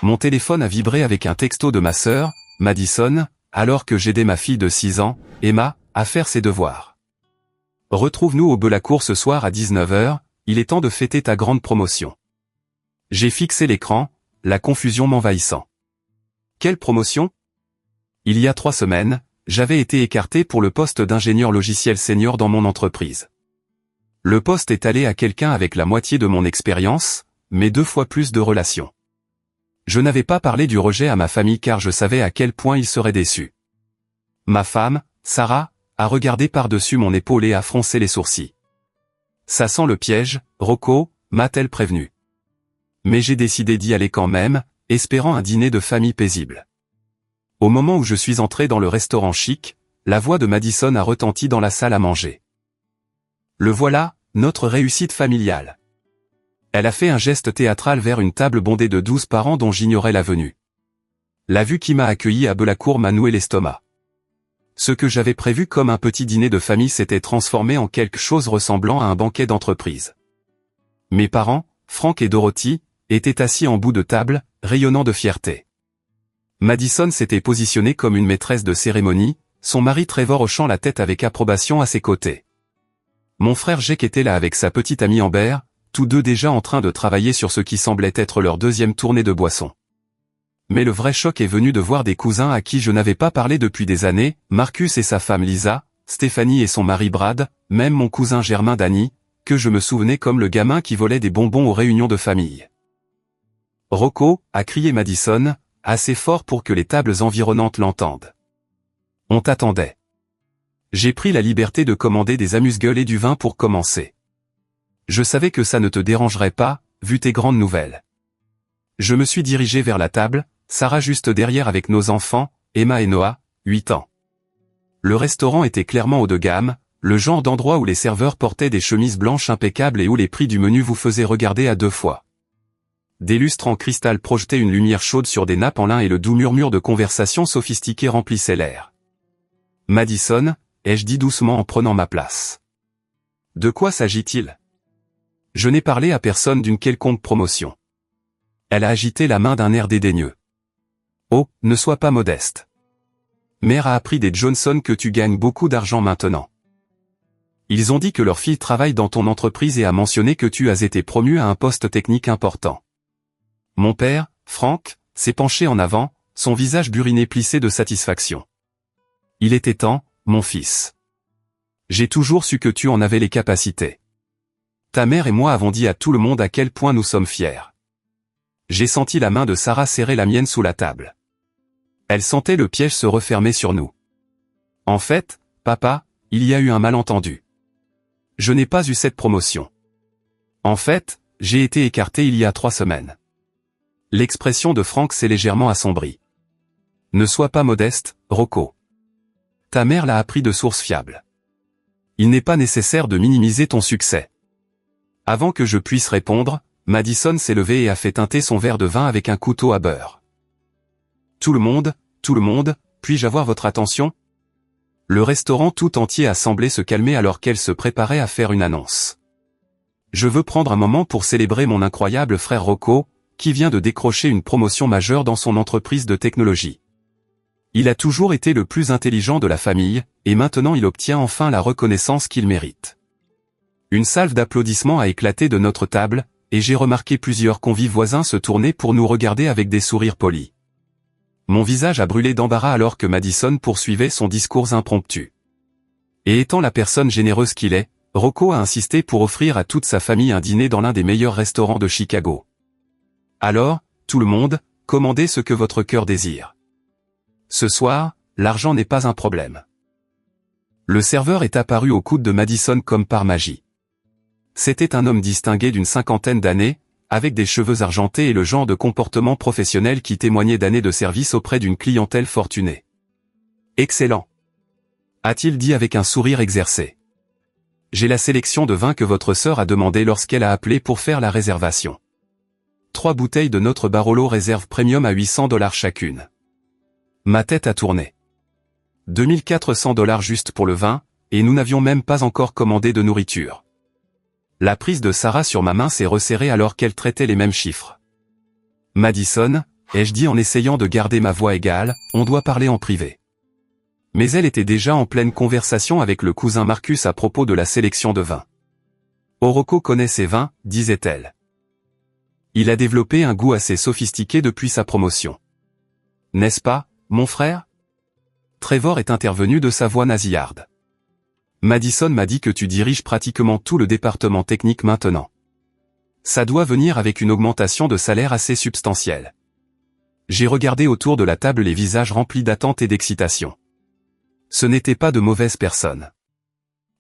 Mon téléphone a vibré avec un texto de ma sœur, Madison, alors que j'aidais ma fille de 6 ans, Emma, à faire ses devoirs. Retrouve-nous au Belacourt ce soir à 19h, il est temps de fêter ta grande promotion. J'ai fixé l'écran, la confusion m'envahissant. Quelle promotion? Il y a 3 semaines, j'avais été écarté pour le poste d'ingénieur logiciel senior dans mon entreprise. Le poste est allé à quelqu'un avec la moitié de mon expérience, mais 2 fois plus de relations. Je n'avais pas parlé du rejet à ma famille car je savais à quel point ils seraient déçus. Ma femme, Sarah, a regardé par-dessus mon épaule et a froncé les sourcils. Ça sent le piège, Rocco, m'a-t-elle prévenu. Mais j'ai décidé d'y aller quand même, espérant un dîner de famille paisible. Au moment où je suis entré dans le restaurant chic, la voix de Madison a retenti dans la salle à manger. Le voilà, notre réussite familiale. Elle a fait un geste théâtral vers une table bondée de 12 parents dont j'ignorais la venue. La vue qui m'a accueilli à Belacourt m'a noué l'estomac. Ce que j'avais prévu comme un petit dîner de famille s'était transformé en quelque chose ressemblant à un banquet d'entreprise. Mes parents, Frank et Dorothy, étaient assis en bout de table, rayonnant de fierté. Madison s'était positionnée comme une maîtresse de cérémonie, son mari Trevor hochant la tête avec approbation à ses côtés. Mon frère Jake était là avec sa petite amie Amber, tous deux déjà en train de travailler sur ce qui semblait être leur 2e tournée de boissons. Mais le vrai choc est venu de voir des cousins à qui je n'avais pas parlé depuis des années, Marcus et sa femme Lisa, Stéphanie et son mari Brad, même mon cousin Germain Danny, que je me souvenais comme le gamin qui volait des bonbons aux réunions de famille. « Rocco » a crié Madison, assez fort pour que les tables environnantes l'entendent. « On t'attendait. » J'ai pris la liberté de commander des amuse-gueules et du vin pour commencer. Je savais que ça ne te dérangerait pas, vu tes grandes nouvelles. Je me suis dirigé vers la table, Sarah juste derrière avec nos enfants, Emma et Noah, 8 ans. Le restaurant était clairement haut de gamme, le genre d'endroit où les serveurs portaient des chemises blanches impeccables et où les prix du menu vous faisaient regarder à 2 fois. Des lustres en cristal projetaient une lumière chaude sur des nappes en lin et le doux murmure de conversation sophistiquée remplissait l'air. « Madison » ai-je dit doucement en prenant ma place. « De quoi s'agit-il » Je n'ai parlé à personne d'une quelconque promotion. Elle a agité la main d'un air dédaigneux. « Oh, ne sois pas modeste. Mère a appris des Johnson que tu gagnes beaucoup d'argent maintenant. Ils ont dit que leur fille travaille dans ton entreprise et a mentionné que tu as été promu à un poste technique important. » Mon père, Frank, s'est penché en avant, son visage buriné plissé de satisfaction. « Il était temps, mon fils. J'ai toujours su que tu en avais les capacités. Ta mère et moi avons dit à tout le monde à quel point nous sommes fiers. » J'ai senti la main de Sarah serrer la mienne sous la table. Elle sentait le piège se refermer sur nous. « En fait, papa, il y a eu un malentendu. Je n'ai pas eu cette promotion. En fait, j'ai été écarté il y a 3 semaines. » L'expression de Frank s'est légèrement assombrie. « Ne sois pas modeste, Rocco. Ta mère l'a appris de sources fiables. Il n'est pas nécessaire de minimiser ton succès. » Avant que je puisse répondre, Madison s'est levée et a fait teinter son verre de vin avec un couteau à beurre. « Tout le monde, puis-je avoir votre attention ?» Le restaurant tout entier a semblé se calmer alors qu'elle se préparait à faire une annonce. « Je veux prendre un moment pour célébrer mon incroyable frère Rocco, qui vient de décrocher une promotion majeure dans son entreprise de technologie. Il a toujours été le plus intelligent de la famille, et maintenant il obtient enfin la reconnaissance qu'il mérite. » Une salve d'applaudissements a éclaté de notre table, et j'ai remarqué plusieurs convives voisins se tourner pour nous regarder avec des sourires polis. Mon visage a brûlé d'embarras alors que Madison poursuivait son discours impromptu. Et étant la personne généreuse qu'il est, Rocco a insisté pour offrir à toute sa famille un dîner dans l'un des meilleurs restaurants de Chicago. Alors, tout le monde, commandez ce que votre cœur désire. Ce soir, l'argent n'est pas un problème. Le serveur est apparu au coude de Madison comme par magie. C'était un homme distingué d'une 50aine d'années, avec des cheveux argentés et le genre de comportement professionnel qui témoignait d'années de service auprès d'une clientèle fortunée. « Excellent !» a-t-il dit avec un sourire exercé. « J'ai la sélection de vin que votre sœur a demandé lorsqu'elle a appelé pour faire la réservation. 3 bouteilles de notre Barolo réserve premium à $800 chacune. » Ma tête a tourné. $2400 juste pour le vin, et nous n'avions même pas encore commandé de nourriture. La prise de Sarah sur ma main s'est resserrée alors qu'elle traitait les mêmes chiffres. « Madison, ai-je dit en essayant de garder ma voix égale, on doit parler en privé. Mais elle était déjà en pleine conversation avec le cousin Marcus à propos de la sélection de vins. Rocco connaît ses vins, disait-elle. Il a développé un goût assez sophistiqué depuis sa promotion. N'est-ce pas, mon frère? Trevor est intervenu de sa voix nasillarde. Madison m'a dit que tu diriges pratiquement tout le département technique maintenant. Ça doit venir avec une augmentation de salaire assez substantielle. J'ai regardé autour de la table les visages remplis d'attente et d'excitation. Ce n'étaient pas de mauvaises personnes.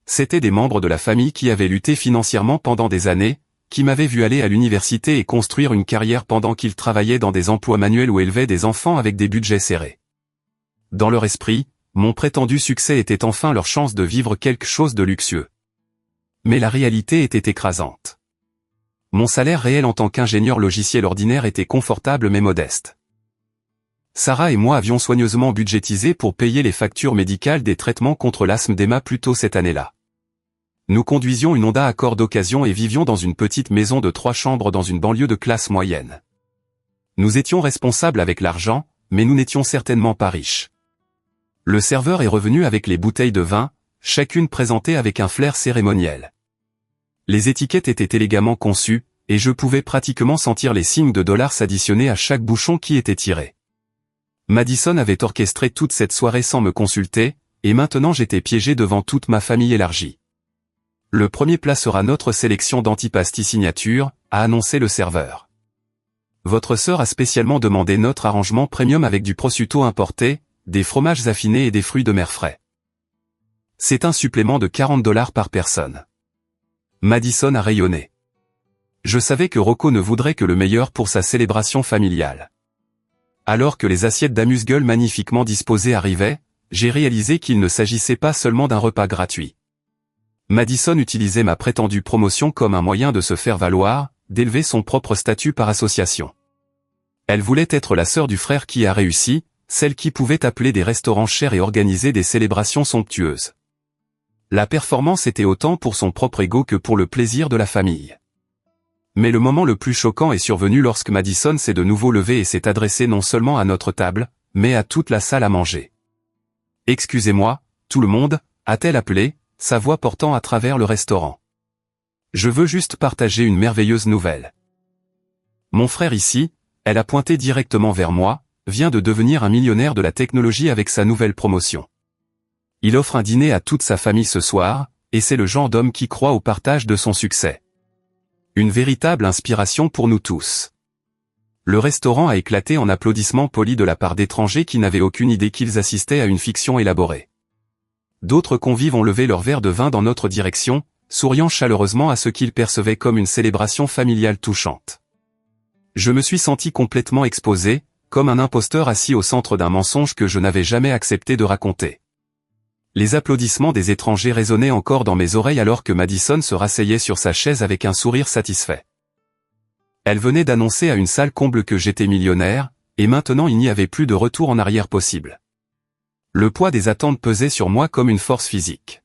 C'étaient des membres de la famille qui avaient lutté financièrement pendant des années, qui m'avaient vu aller à l'université et construire une carrière pendant qu'ils travaillaient dans des emplois manuels ou élevaient des enfants avec des budgets serrés. Dans leur esprit, mon prétendu succès était enfin leur chance de vivre quelque chose de luxueux. Mais la réalité était écrasante. Mon salaire réel en tant qu'ingénieur logiciel ordinaire était confortable mais modeste. Sarah et moi avions soigneusement budgétisé pour payer les factures médicales des traitements contre l'asthme d'Emma plus tôt cette année-là. Nous conduisions une Honda Accord d'occasion et vivions dans une petite maison de 3 chambres dans une banlieue de classe moyenne. Nous étions responsables avec l'argent, mais nous n'étions certainement pas riches. Le serveur est revenu avec les bouteilles de vin, chacune présentée avec un flair cérémoniel. Les étiquettes étaient élégamment conçues, et je pouvais pratiquement sentir les signes de dollars s'additionner à chaque bouchon qui était tiré. Madison avait orchestré toute cette soirée sans me consulter, et maintenant j'étais piégé devant toute ma famille élargie. Le premier plat sera notre sélection d'antipasti signature, a annoncé le serveur. Votre sœur a spécialement demandé notre arrangement premium avec du prosciutto importé, des fromages affinés et des fruits de mer frais. C'est un supplément de $40 par personne. Madison a rayonné. Je savais que Rocco ne voudrait que le meilleur pour sa célébration familiale. Alors que les assiettes d'amuse-gueule magnifiquement disposées arrivaient, j'ai réalisé qu'il ne s'agissait pas seulement d'un repas gratuit. Madison utilisait ma prétendue promotion comme un moyen de se faire valoir, d'élever son propre statut par association. Elle voulait être la sœur du frère qui a réussi, celle qui pouvait appeler des restaurants chers et organiser des célébrations somptueuses. La performance était autant pour son propre ego que pour le plaisir de la famille. Mais le moment le plus choquant est survenu lorsque Madison s'est de nouveau levée et s'est adressée non seulement à notre table, mais à toute la salle à manger. « Excusez-moi, tout le monde » a-t-elle appelé, sa voix portant à travers le restaurant. « Je veux juste partager une merveilleuse nouvelle. Mon frère ici, elle a pointé directement vers moi, vient de devenir un millionnaire de la technologie avec sa nouvelle promotion. Il offre un dîner à toute sa famille ce soir, et c'est le genre d'homme qui croit au partage de son succès. Une véritable inspiration pour nous tous. » Le restaurant a éclaté en applaudissements polis de la part d'étrangers qui n'avaient aucune idée qu'ils assistaient à une fiction élaborée. D'autres convives ont levé leur verre de vin dans notre direction, souriant chaleureusement à ce qu'ils percevaient comme une célébration familiale touchante. Je me suis senti complètement exposé, comme un imposteur assis au centre d'un mensonge que je n'avais jamais accepté de raconter. Les applaudissements des étrangers résonnaient encore dans mes oreilles alors que Madison se rasseyait sur sa chaise avec un sourire satisfait. Elle venait d'annoncer à une salle comble que j'étais millionnaire, et maintenant il n'y avait plus de retour en arrière possible. Le poids des attentes pesait sur moi comme une force physique.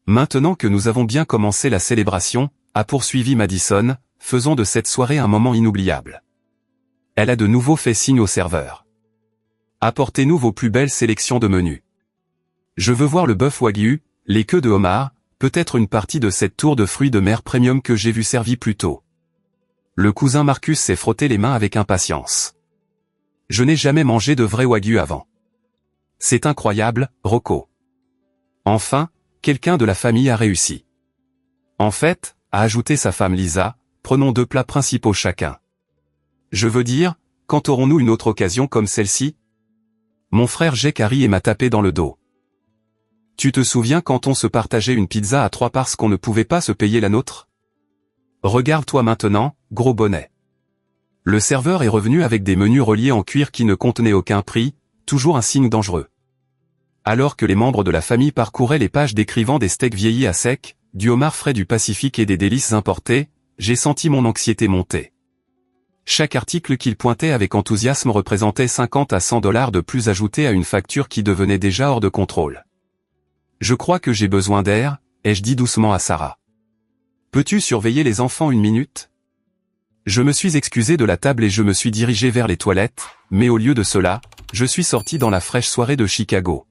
Maintenant que nous avons bien commencé la célébration, a poursuivi Madison, faisons de cette soirée un moment inoubliable. Elle a de nouveau fait signe au serveur. Apportez-nous vos plus belles sélections de menus. Je veux voir le bœuf wagyu, les queues de homard, peut-être une partie de cette tour de fruits de mer premium que j'ai vu servi plus tôt. Le cousin Marcus s'est frotté les mains avec impatience. Je n'ai jamais mangé de vrai wagyu avant. C'est incroyable, Rocco. Enfin, quelqu'un de la famille a réussi. En fait, a ajouté sa femme Lisa, prenons 2 plats principaux chacun. Je veux dire, quand aurons-nous une autre occasion comme celle-ci? Mon frère Jake a ri et m'a tapé dans le dos. Tu te souviens quand on se partageait une pizza à 3 parce qu'on ne pouvait pas se payer la nôtre? Regarde-toi maintenant, gros bonnet. Le serveur est revenu avec des menus reliés en cuir qui ne contenaient aucun prix, toujours un signe dangereux. Alors que les membres de la famille parcouraient les pages décrivant des steaks vieillis à sec, du homard frais du Pacifique et des délices importées, j'ai senti mon anxiété monter. Chaque article qu'il pointait avec enthousiasme représentait 50 à $100 de plus ajoutés à une facture qui devenait déjà hors de contrôle. Je crois que j'ai besoin d'air, ai-je dit doucement à Sarah. Peux-tu surveiller les enfants une minute? Je me suis excusé de la table et je me suis dirigé vers les toilettes, mais au lieu de cela, je suis sorti dans la fraîche soirée de Chicago.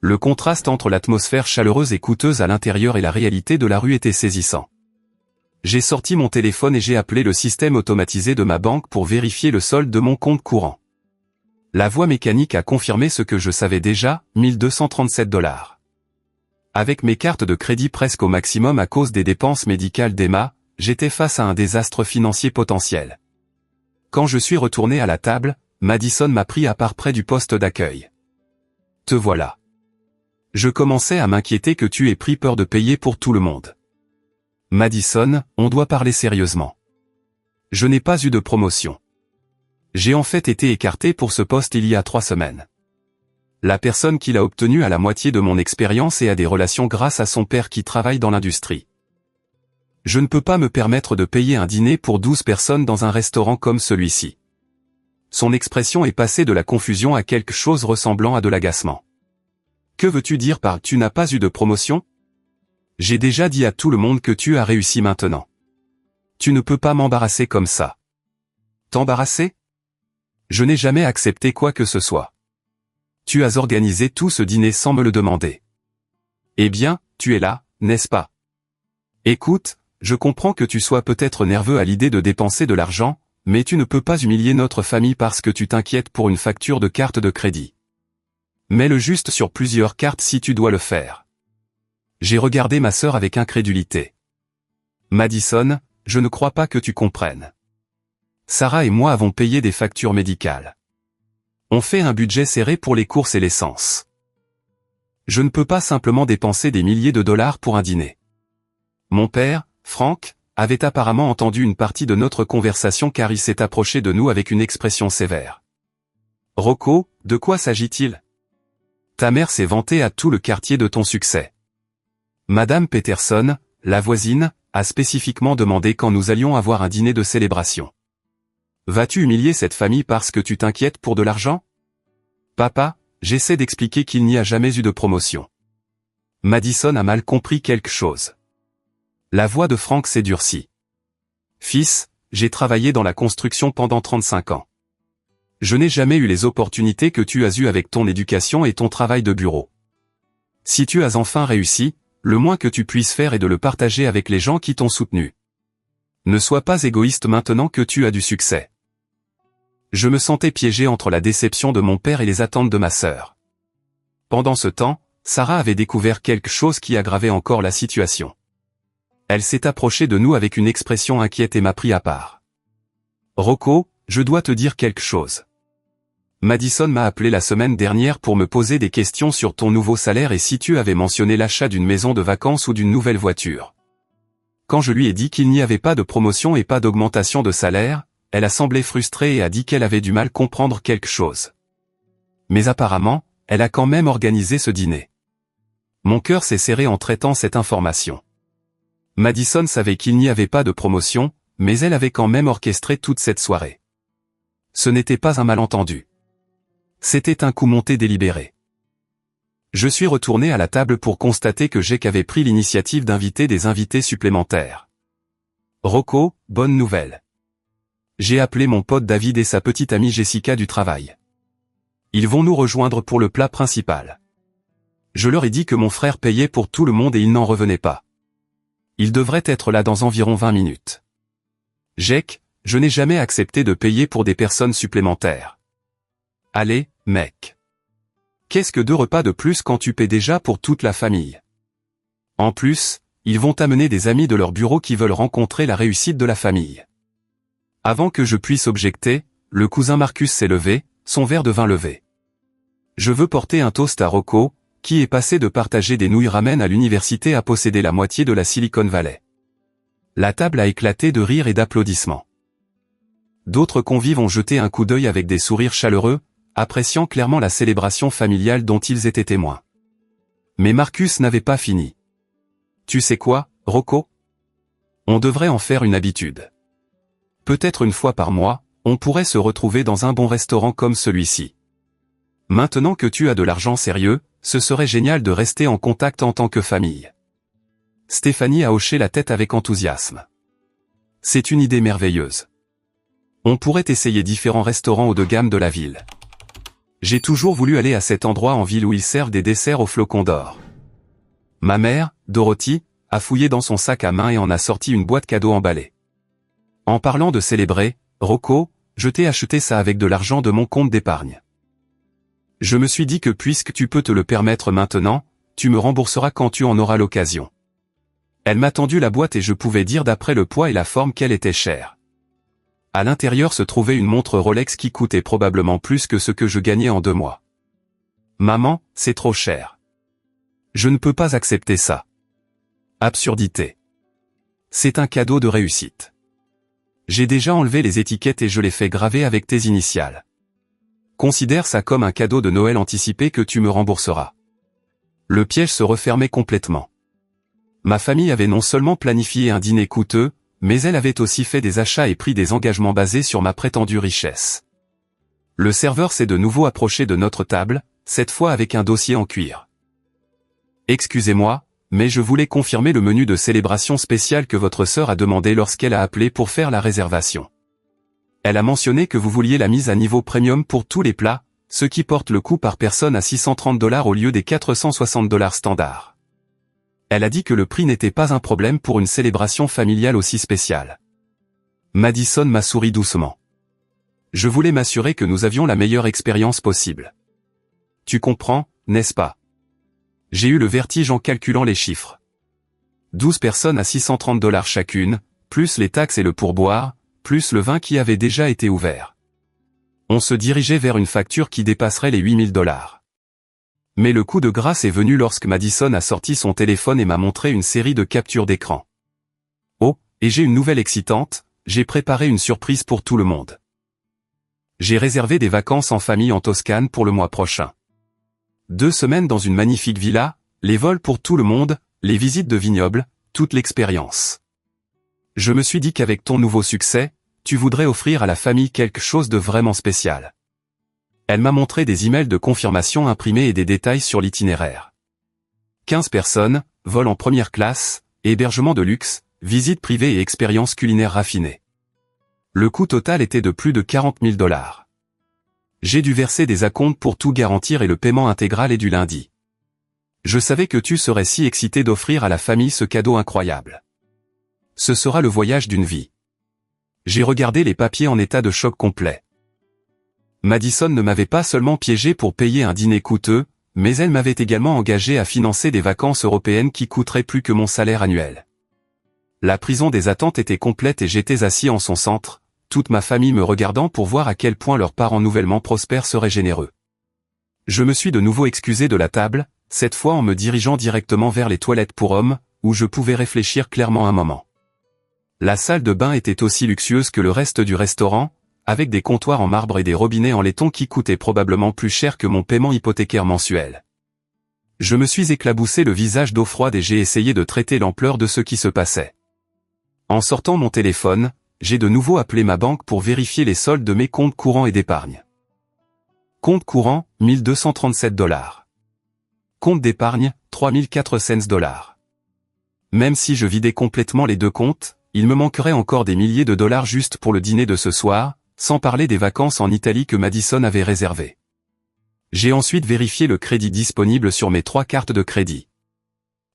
Le contraste entre l'atmosphère chaleureuse et coûteuse à l'intérieur et la réalité de la rue était saisissant. J'ai sorti mon téléphone et j'ai appelé le système automatisé de ma banque pour vérifier le solde de mon compte courant. La voix mécanique a confirmé ce que je savais déjà, 1237 $. Avec mes cartes de crédit presque au maximum à cause des dépenses médicales d'Emma, j'étais face à un désastre financier potentiel. Quand je suis retourné à la table, Madison m'a pris à part près du poste d'accueil. « Te voilà. Je commençais à m'inquiéter que tu aies pris peur de payer pour tout le monde. Madison, on doit parler sérieusement. Je n'ai pas eu de promotion. J'ai en fait été écarté pour ce poste il y a 3 semaines. La personne qui l'a obtenu a la moitié de mon expérience et a des relations grâce à son père qui travaille dans l'industrie. Je ne peux pas me permettre de payer un dîner pour 12 personnes dans un restaurant comme celui-ci. » Son expression est passée de la confusion à quelque chose ressemblant à de l'agacement. « Que veux-tu dire par « tu n'as pas eu de promotion » ? J'ai déjà dit à tout le monde que tu as réussi maintenant. Tu ne peux pas m'embarrasser comme ça. T'embarrasser ? Je n'ai jamais accepté quoi que ce soit. Tu as organisé tout ce dîner sans me le demander. Eh bien, tu es là, n'est-ce pas ? Écoute, je comprends que tu sois peut-être nerveux à l'idée de dépenser de l'argent, mais tu ne peux pas humilier notre famille parce que tu t'inquiètes pour une facture de carte de crédit. Mets-le juste sur plusieurs cartes si tu dois le faire. J'ai regardé ma sœur avec incrédulité. Madison, je ne crois pas que tu comprennes. Sarah et moi avons payé des factures médicales. On fait un budget serré pour les courses et l'essence. Je ne peux pas simplement dépenser des milliers de dollars pour un dîner. Mon père, Frank, avait apparemment entendu une partie de notre conversation car il s'est approché de nous avec une expression sévère. « Rocco, de quoi s'agit-il ? Ta mère s'est vantée à tout le quartier de ton succès. Madame Peterson, la voisine, a spécifiquement demandé quand nous allions avoir un dîner de célébration. Vas-tu humilier cette famille parce que tu t'inquiètes pour de l'argent ? Papa, j'essaie d'expliquer qu'il n'y a jamais eu de promotion. » Madison a mal compris quelque chose. La voix de Frank s'est durcie. « Fils, j'ai travaillé dans la construction pendant 35 ans. Je n'ai jamais eu les opportunités que tu as eues avec ton éducation et ton travail de bureau. Si tu as enfin réussi, le moins que tu puisses faire est de le partager avec les gens qui t'ont soutenu. Ne sois pas égoïste maintenant que tu as du succès. » Je me sentais piégé entre la déception de mon père et les attentes de ma sœur. Pendant ce temps, Sarah avait découvert quelque chose qui aggravait encore la situation. Elle s'est approchée de nous avec une expression inquiète et m'a pris à part. « Rocco, je dois te dire quelque chose. Madison m'a appelé la semaine dernière pour me poser des questions sur ton nouveau salaire et si tu avais mentionné l'achat d'une maison de vacances ou d'une nouvelle voiture. Quand je lui ai dit qu'il n'y avait pas de promotion et pas d'augmentation de salaire, elle a semblé frustrée et a dit qu'elle avait du mal à comprendre quelque chose. Mais apparemment, elle a quand même organisé ce dîner. Mon cœur s'est serré en traitant cette information. Madison savait qu'il n'y avait pas de promotion, mais elle avait quand même orchestré toute cette soirée. Ce n'était pas un malentendu. C'était un coup monté délibéré. Je suis retourné à la table pour constater que Jake avait pris l'initiative d'inviter des invités supplémentaires. Rocco, bonne nouvelle. J'ai appelé mon pote David et sa petite amie Jessica du travail. Ils vont nous rejoindre pour le plat principal. Je leur ai dit que mon frère payait pour tout le monde et ils n'en revenaient pas. Ils devraient être là dans environ 20 minutes. Jake, je n'ai jamais accepté de payer pour des personnes supplémentaires. Allez, mec. Qu'est-ce que 2 repas de plus quand tu paies déjà pour toute la famille ? En plus, ils vont amener des amis de leur bureau qui veulent rencontrer la réussite de la famille. Avant que je puisse objecter, le cousin Marcus s'est levé, son verre de vin levé. Je veux porter un toast à Rocco, qui est passé de partager des nouilles ramen à l'université à posséder la moitié de la Silicon Valley. La table a éclaté de rires et d'applaudissements. D'autres convives ont jeté un coup d'œil avec des sourires chaleureux, appréciant clairement la célébration familiale dont ils étaient témoins. Mais Marcus n'avait pas fini. Tu sais quoi, Rocco ? On devrait en faire une habitude. Peut-être une fois par mois, on pourrait se retrouver dans un bon restaurant comme celui-ci. Maintenant que tu as de l'argent sérieux, ce serait génial de rester en contact en tant que famille. Stéphanie a hoché la tête avec enthousiasme. C'est une idée merveilleuse. On pourrait essayer différents restaurants haut de gamme de la ville. J'ai toujours voulu aller à cet endroit en ville où ils servent des desserts aux flocons d'or. Ma mère, Dorothy, a fouillé dans son sac à main et en a sorti une boîte cadeau emballée. En parlant de célébrer, Rocco, je t'ai acheté ça avec de l'argent de mon compte d'épargne. Je me suis dit que puisque tu peux te le permettre maintenant, tu me rembourseras quand tu en auras l'occasion. Elle m'a tendu la boîte et je pouvais dire d'après le poids et la forme qu'elle était chère. À l'intérieur se trouvait une montre Rolex qui coûtait probablement plus que ce que je gagnais en 2 mois. Maman, c'est trop cher. Je ne peux pas accepter ça. Absurdité. C'est un cadeau de réussite. J'ai déjà enlevé les étiquettes et je les fais graver avec tes initiales. Considère ça comme un cadeau de Noël anticipé que tu me rembourseras. Le piège se refermait complètement. Ma famille avait non seulement planifié un dîner coûteux, mais elle avait aussi fait des achats et pris des engagements basés sur ma prétendue richesse. Le serveur s'est de nouveau approché de notre table, cette fois avec un dossier en cuir. Excusez-moi, mais je voulais confirmer le menu de célébration spéciale que votre sœur a demandé lorsqu'elle a appelé pour faire la réservation. Elle a mentionné que vous vouliez la mise à niveau premium pour tous les plats, ce qui porte le coût par personne à $630 au lieu des $460 standards. Elle a dit que le prix n'était pas un problème pour une célébration familiale aussi spéciale. Madison m'a souri doucement. Je voulais m'assurer que nous avions la meilleure expérience possible. Tu comprends, n'est-ce pas? J'ai eu le vertige en calculant les chiffres. 12 personnes à $630 chacune, plus les taxes et le pourboire, plus le vin qui avait déjà été ouvert. On se dirigeait vers une facture qui dépasserait les $8000. Mais le coup de grâce est venu lorsque Madison a sorti son téléphone et m'a montré une série de captures d'écran. Oh, et j'ai une nouvelle excitante, j'ai préparé une surprise pour tout le monde. J'ai réservé des vacances en famille en Toscane pour le mois prochain. 2 semaines dans une magnifique villa, les vols pour tout le monde, les visites de vignobles, toute l'expérience. Je me suis dit qu'avec ton nouveau succès, tu voudrais offrir à la famille quelque chose de vraiment spécial. Elle m'a montré des emails de confirmation imprimés et des détails sur l'itinéraire. 15 personnes, vol en première classe, hébergement de luxe, visite privée et expérience culinaire raffinée. Le coût total était de plus de $40 000. J'ai dû verser des acomptes pour tout garantir et le paiement intégral est du lundi. Je savais que tu serais si excité d'offrir à la famille ce cadeau incroyable. Ce sera le voyage d'une vie. J'ai regardé les papiers en état de choc complet. Madison ne m'avait pas seulement piégé pour payer un dîner coûteux, mais elle m'avait également engagé à financer des vacances européennes qui coûteraient plus que mon salaire annuel. La prison des attentes était complète et j'étais assis en son centre, toute ma famille me regardant pour voir à quel point leurs parents nouvellement prospères seraient généreux. Je me suis de nouveau excusé de la table, cette fois en me dirigeant directement vers les toilettes pour hommes, où je pouvais réfléchir clairement un moment. La salle de bain était aussi luxueuse que le reste du restaurant, avec des comptoirs en marbre et des robinets en laiton qui coûtaient probablement plus cher que mon paiement hypothécaire mensuel. Je me suis éclaboussé le visage d'eau froide et j'ai essayé de traiter l'ampleur de ce qui se passait. En sortant mon téléphone, j'ai de nouveau appelé ma banque pour vérifier les soldes de mes comptes courants et d'épargne. Compte courant, $1237. Compte d'épargne, $3400. Même si je vidais complètement les 2 comptes, il me manquerait encore des milliers de dollars juste pour le dîner de ce soir, sans parler des vacances en Italie que Madison avait réservées. J'ai ensuite vérifié le crédit disponible sur mes 3 cartes de crédit.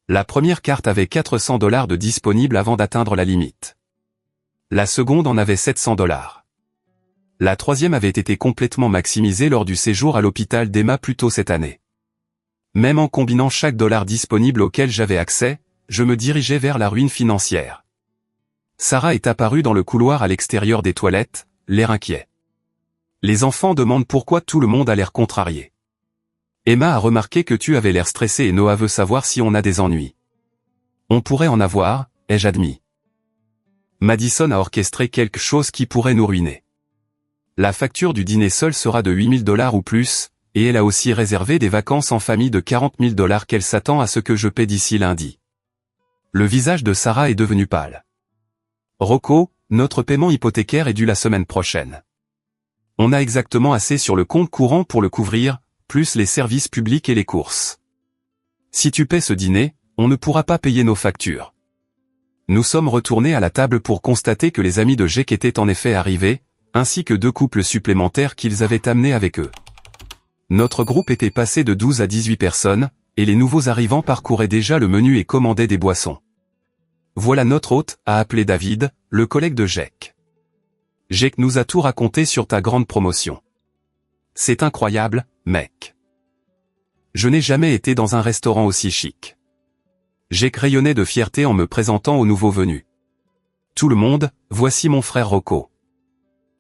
La première carte avait $400 de disponible avant d'atteindre la limite. La seconde en avait $700. La troisième avait été complètement maximisée lors du séjour à l'hôpital d'Emma plus tôt cette année. Même en combinant chaque dollar disponible auquel j'avais accès, je me dirigeais vers la ruine financière. Sarah est apparue dans le couloir à l'extérieur des toilettes, l'air inquiet. Les enfants demandent pourquoi tout le monde a l'air contrarié. Emma a remarqué que tu avais l'air stressé et Noah veut savoir si on a des ennuis. On pourrait en avoir, ai-je admis. Madison a orchestré quelque chose qui pourrait nous ruiner. La facture du dîner seul sera de $8000 ou plus, et elle a aussi réservé des vacances en famille de $40 000 qu'elle s'attend à ce que je paie d'ici lundi. Le visage de Sarah est devenu pâle. Rocco, notre paiement hypothécaire est dû la semaine prochaine. On a exactement assez sur le compte courant pour le couvrir, plus les services publics et les courses. Si tu paies ce dîner, on ne pourra pas payer nos factures. Nous sommes retournés à la table pour constater que les amis de Jake étaient en effet arrivés, ainsi que 2 couples supplémentaires qu'ils avaient amenés avec eux. Notre groupe était passé de 12 à 18 personnes, et les nouveaux arrivants parcouraient déjà le menu et commandaient des boissons. Voilà notre hôte, a appelé David, le collègue de Jake. Jake nous a tout raconté sur ta grande promotion. C'est incroyable, mec. Je n'ai jamais été dans un restaurant aussi chic. Jake rayonnait de fierté en me présentant aux nouveaux venus. Tout le monde, voici mon frère Rocco.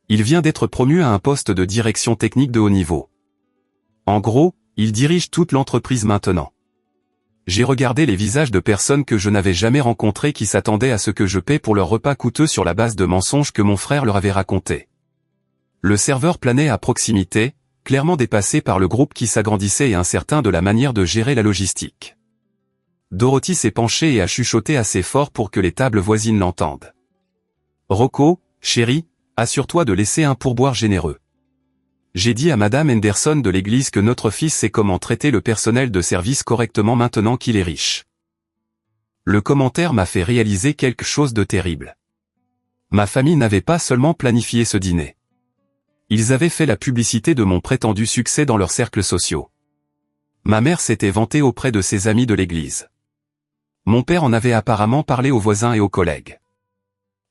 Il vient d'être promu à un poste de direction technique de haut niveau. En gros, il dirige toute l'entreprise maintenant. J'ai regardé les visages de personnes que je n'avais jamais rencontrées qui s'attendaient à ce que je paie pour leur repas coûteux sur la base de mensonges que mon frère leur avait racontés. Le serveur planait à proximité, clairement dépassé par le groupe qui s'agrandissait et incertain de la manière de gérer la logistique. Dorothy s'est penchée et a chuchoté assez fort pour que les tables voisines l'entendent. Rocco, chérie, assure-toi de laisser un pourboire généreux. J'ai dit à Madame Henderson de l'église que notre fils sait comment traiter le personnel de service correctement maintenant qu'il est riche. Le commentaire m'a fait réaliser quelque chose de terrible. Ma famille n'avait pas seulement planifié ce dîner. Ils avaient fait la publicité de mon prétendu succès dans leurs cercles sociaux. Ma mère s'était vantée auprès de ses amis de l'église. Mon père en avait apparemment parlé aux voisins et aux collègues.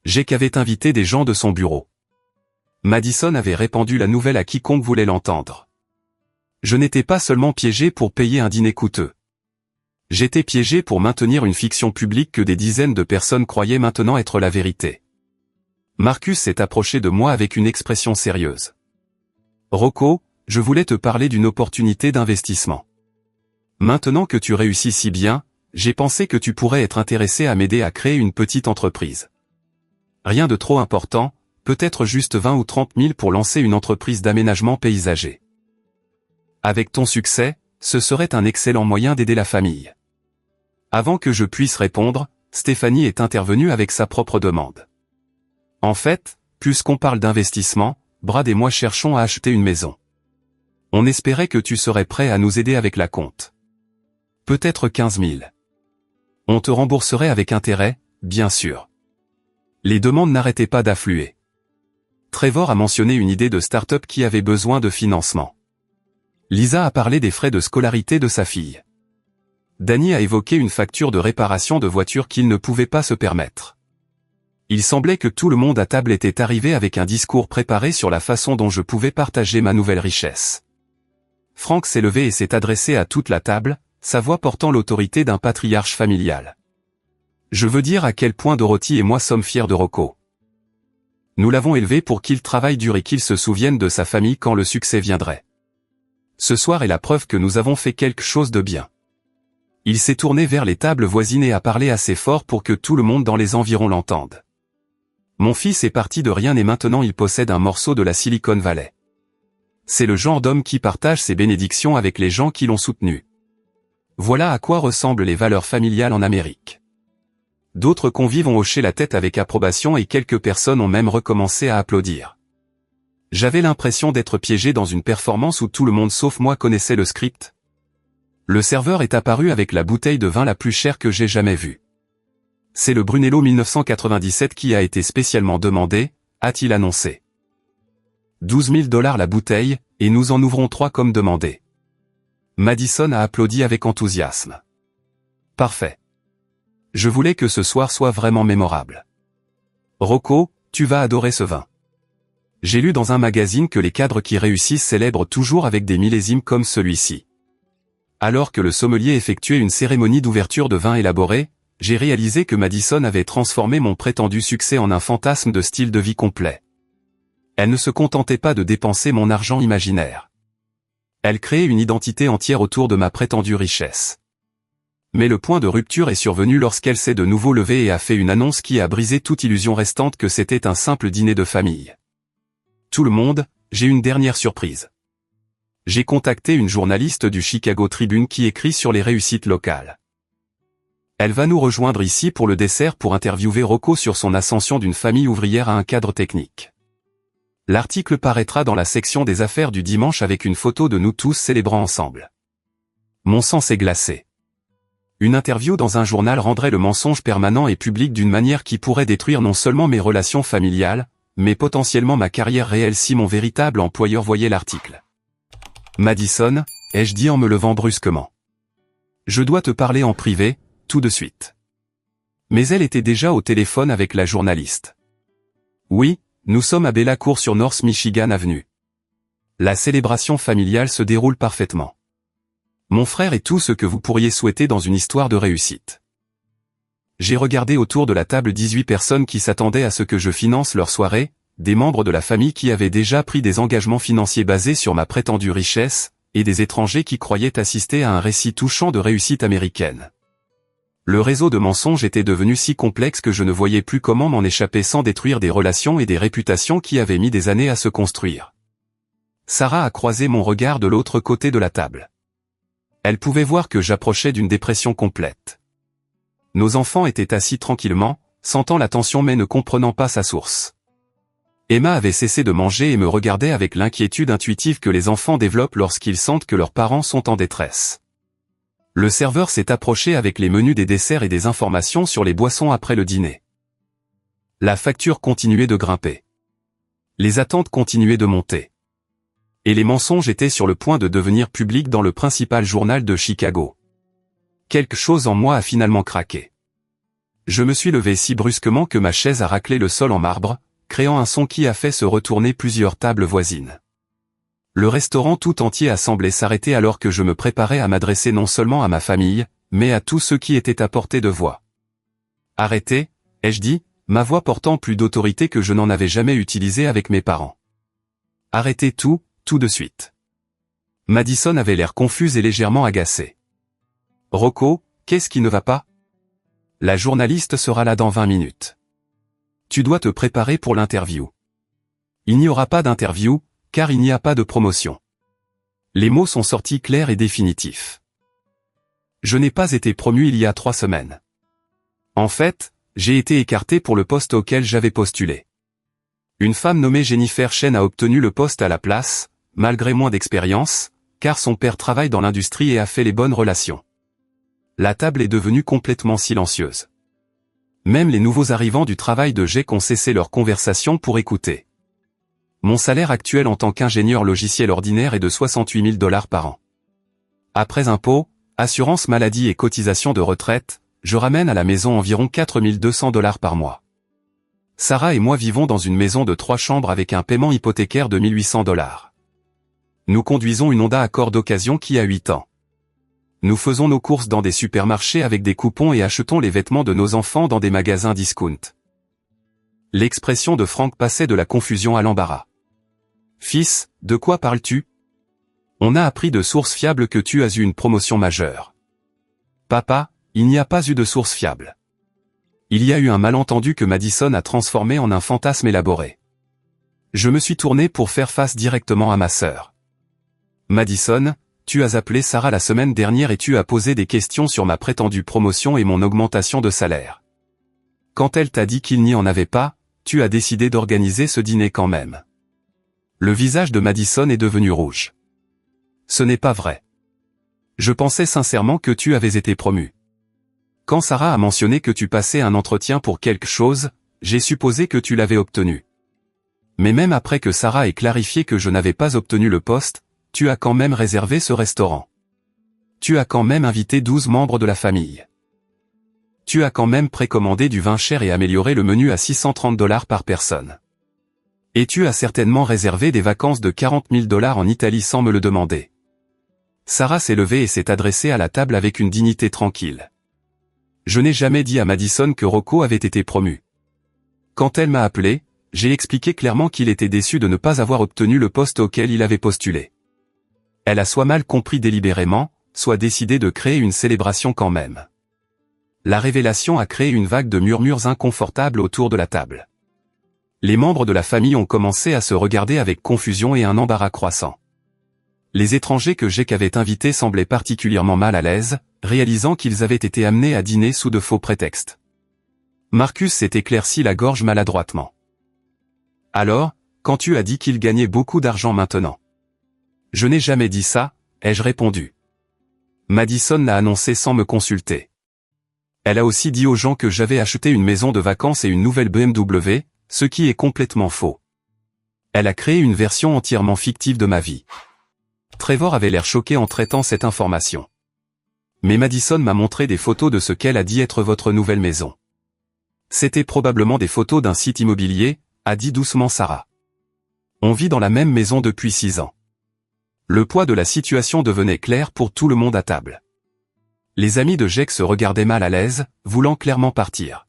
Jake avait invité des gens de son bureau. Madison avait répandu la nouvelle à quiconque voulait l'entendre. Je n'étais pas seulement piégé pour payer un dîner coûteux. J'étais piégé pour maintenir une fiction publique que des dizaines de personnes croyaient maintenant être la vérité. Marcus s'est approché de moi avec une expression sérieuse. Rocco, je voulais te parler d'une opportunité d'investissement. Maintenant que tu réussis si bien, j'ai pensé que tu pourrais être intéressé à m'aider à créer une petite entreprise. Rien de trop important, peut-être juste 20 ou 30 000 pour lancer une entreprise d'aménagement paysager. Avec ton succès, ce serait un excellent moyen d'aider la famille. Avant que je puisse répondre, Stéphanie est intervenue avec sa propre demande. En fait, puisqu'on parle d'investissement, Brad et moi cherchons à acheter une maison. On espérait que tu serais prêt à nous aider avec la compte. Peut-être 15 000. On te rembourserait avec intérêt, bien sûr. Les demandes n'arrêtaient pas d'affluer. Trevor a mentionné une idée de start-up qui avait besoin de financement. Lisa a parlé des frais de scolarité de sa fille. Danny a évoqué une facture de réparation de voiture qu'il ne pouvait pas se permettre. Il semblait que tout le monde à table était arrivé avec un discours préparé sur la façon dont je pouvais partager ma nouvelle richesse. Frank s'est levé et s'est adressé à toute la table, sa voix portant l'autorité d'un patriarche familial. Je veux dire à quel point Dorothy et moi sommes fiers de Rocco. Nous l'avons élevé pour qu'il travaille dur et qu'il se souvienne de sa famille quand le succès viendrait. Ce soir est la preuve que nous avons fait quelque chose de bien. Il s'est tourné vers les tables voisines et a parlé assez fort pour que tout le monde dans les environs l'entende. Mon fils est parti de rien et maintenant il possède un morceau de la Silicon Valley. C'est le genre d'homme qui partage ses bénédictions avec les gens qui l'ont soutenu. Voilà à quoi ressemblent les valeurs familiales en Amérique. D'autres convives ont hoché la tête avec approbation et quelques personnes ont même recommencé à applaudir. J'avais l'impression d'être piégé dans une performance où tout le monde sauf moi connaissait le script. Le serveur est apparu avec la bouteille de vin la plus chère que j'ai jamais vue. C'est le Brunello 1997 qui a été spécialement demandé, a-t-il annoncé. 12 000 $ la bouteille, et nous en ouvrons 3 comme demandé. Madison a applaudi avec enthousiasme. Parfait. Je voulais que ce soir soit vraiment mémorable. Rocco, tu vas adorer ce vin. J'ai lu dans un magazine que les cadres qui réussissent célèbrent toujours avec des millésimes comme celui-ci. Alors que le sommelier effectuait une cérémonie d'ouverture de vin élaborée, j'ai réalisé que Madison avait transformé mon prétendu succès en un fantasme de style de vie complet. Elle ne se contentait pas de dépenser mon argent imaginaire. Elle créait une identité entière autour de ma prétendue richesse. Mais le point de rupture est survenu lorsqu'elle s'est de nouveau levée et a fait une annonce qui a brisé toute illusion restante que c'était un simple dîner de famille. Tout le monde, j'ai une dernière surprise. J'ai contacté une journaliste du Chicago Tribune qui écrit sur les réussites locales. Elle va nous rejoindre ici pour le dessert pour interviewer Rocco sur son ascension d'une famille ouvrière à un cadre technique. L'article paraîtra dans la section des affaires du dimanche avec une photo de nous tous célébrant ensemble. Mon sang s'est glacé. Une interview dans un journal rendrait le mensonge permanent et public d'une manière qui pourrait détruire non seulement mes relations familiales, mais potentiellement ma carrière réelle si mon véritable employeur voyait l'article. Madison, ai-je dit en me levant brusquement. Je dois te parler en privé, tout de suite. Mais elle était déjà au téléphone avec la journaliste. Oui, nous sommes à Bella Court sur North Michigan Avenue. La célébration familiale se déroule parfaitement. Mon frère est tout ce que vous pourriez souhaiter dans une histoire de réussite. J'ai regardé autour de la table 18 personnes qui s'attendaient à ce que je finance leur soirée, des membres de la famille qui avaient déjà pris des engagements financiers basés sur ma prétendue richesse, et des étrangers qui croyaient assister à un récit touchant de réussite américaine. Le réseau de mensonges était devenu si complexe que je ne voyais plus comment m'en échapper sans détruire des relations et des réputations qui avaient mis des années à se construire. Sarah a croisé mon regard de l'autre côté de la table. Elle pouvait voir que j'approchais d'une dépression complète. Nos enfants étaient assis tranquillement, sentant la tension mais ne comprenant pas sa source. Emma avait cessé de manger et me regardait avec l'inquiétude intuitive que les enfants développent lorsqu'ils sentent que leurs parents sont en détresse. Le serveur s'est approché avec les menus des desserts et des informations sur les boissons après le dîner. La facture continuait de grimper. Les attentes continuaient de monter. Et les mensonges étaient sur le point de devenir publics dans le principal journal de Chicago. Quelque chose en moi a finalement craqué. Je me suis levé si brusquement que ma chaise a raclé le sol en marbre, créant un son qui a fait se retourner plusieurs tables voisines. Le restaurant tout entier a semblé s'arrêter alors que je me préparais à m'adresser non seulement à ma famille, mais à tous ceux qui étaient à portée de voix. Arrêtez, ai-je dit, ma voix portant plus d'autorité que je n'en avais jamais utilisée avec mes parents. Arrêtez tout de suite. Madison avait l'air confuse et légèrement agacée. Rocco, qu'est-ce qui ne va pas? La journaliste sera là dans 20 minutes. Tu dois te préparer pour l'interview. Il n'y aura pas d'interview, car il n'y a pas de promotion. Les mots sont sortis clairs et définitifs. Je n'ai pas été promu il y a 3 semaines. En fait, j'ai été écarté pour le poste auquel j'avais postulé. Une femme nommée Jennifer Chen a obtenu le poste à la place, malgré moins d'expérience, car son père travaille dans l'industrie et a fait les bonnes relations. La table est devenue complètement silencieuse. Même les nouveaux arrivants du travail de GEC ont cessé leur conversation pour écouter. Mon salaire actuel en tant qu'ingénieur logiciel ordinaire est de 68 000 $ par an. Après impôts, assurance maladie et cotisation de retraite, je ramène à la maison environ 4 200 $ par mois. Sarah et moi vivons dans une maison de 3 chambres avec un paiement hypothécaire de 1 800 $. Nous conduisons une Honda Accord d'occasion qui a 8 ans. Nous faisons nos courses dans des supermarchés avec des coupons et achetons les vêtements de nos enfants dans des magasins discount. L'expression de Frank passait de la confusion à l'embarras. Fils, de quoi parles-tu? On a appris de sources fiables que tu as eu une promotion majeure. Papa, il n'y a pas eu de source fiable. Il y a eu un malentendu que Madison a transformé en un fantasme élaboré. Je me suis tourné pour faire face directement à ma sœur. Madison, tu as appelé Sarah la semaine dernière et tu as posé des questions sur ma prétendue promotion et mon augmentation de salaire. Quand elle t'a dit qu'il n'y en avait pas, tu as décidé d'organiser ce dîner quand même. Le visage de Madison est devenu rouge. Ce n'est pas vrai. Je pensais sincèrement que tu avais été promu. Quand Sarah a mentionné que tu passais un entretien pour quelque chose, j'ai supposé que tu l'avais obtenu. Mais même après que Sarah ait clarifié que je n'avais pas obtenu le poste, tu as quand même réservé ce restaurant. Tu as quand même invité 12 membres de la famille. Tu as quand même précommandé du vin cher et amélioré le menu à 630 $ par personne. Et tu as certainement réservé des vacances de 40 000 $ en Italie sans me le demander. Sarah s'est levée et s'est adressée à la table avec une dignité tranquille. Je n'ai jamais dit à Madison que Rocco avait été promu. Quand elle m'a appelé, j'ai expliqué clairement qu'il était déçu de ne pas avoir obtenu le poste auquel il avait postulé. Elle a soit mal compris délibérément, soit décidé de créer une célébration quand même. La révélation a créé une vague de murmures inconfortables autour de la table. Les membres de la famille ont commencé à se regarder avec confusion et un embarras croissant. Les étrangers que GEC avait invités semblaient particulièrement mal à l'aise, réalisant qu'ils avaient été amenés à dîner sous de faux prétextes. Marcus s'est éclairci la gorge maladroitement. Alors, quand tu as dit qu'il gagnait beaucoup d'argent maintenant? Je n'ai jamais dit ça, ai-je répondu. Madison l'a annoncé sans me consulter. Elle a aussi dit aux gens que j'avais acheté une maison de vacances et une nouvelle BMW, ce qui est complètement faux. Elle a créé une version entièrement fictive de ma vie. Trevor avait l'air choqué en traitant cette information. Mais Madison m'a montré des photos de ce qu'elle a dit être votre nouvelle maison. C'était probablement des photos d'un site immobilier, a dit doucement Sarah. On vit dans la même maison depuis 6 ans. Le poids de la situation devenait clair pour tout le monde à table. Les amis de Jake se regardaient mal à l'aise, voulant clairement partir.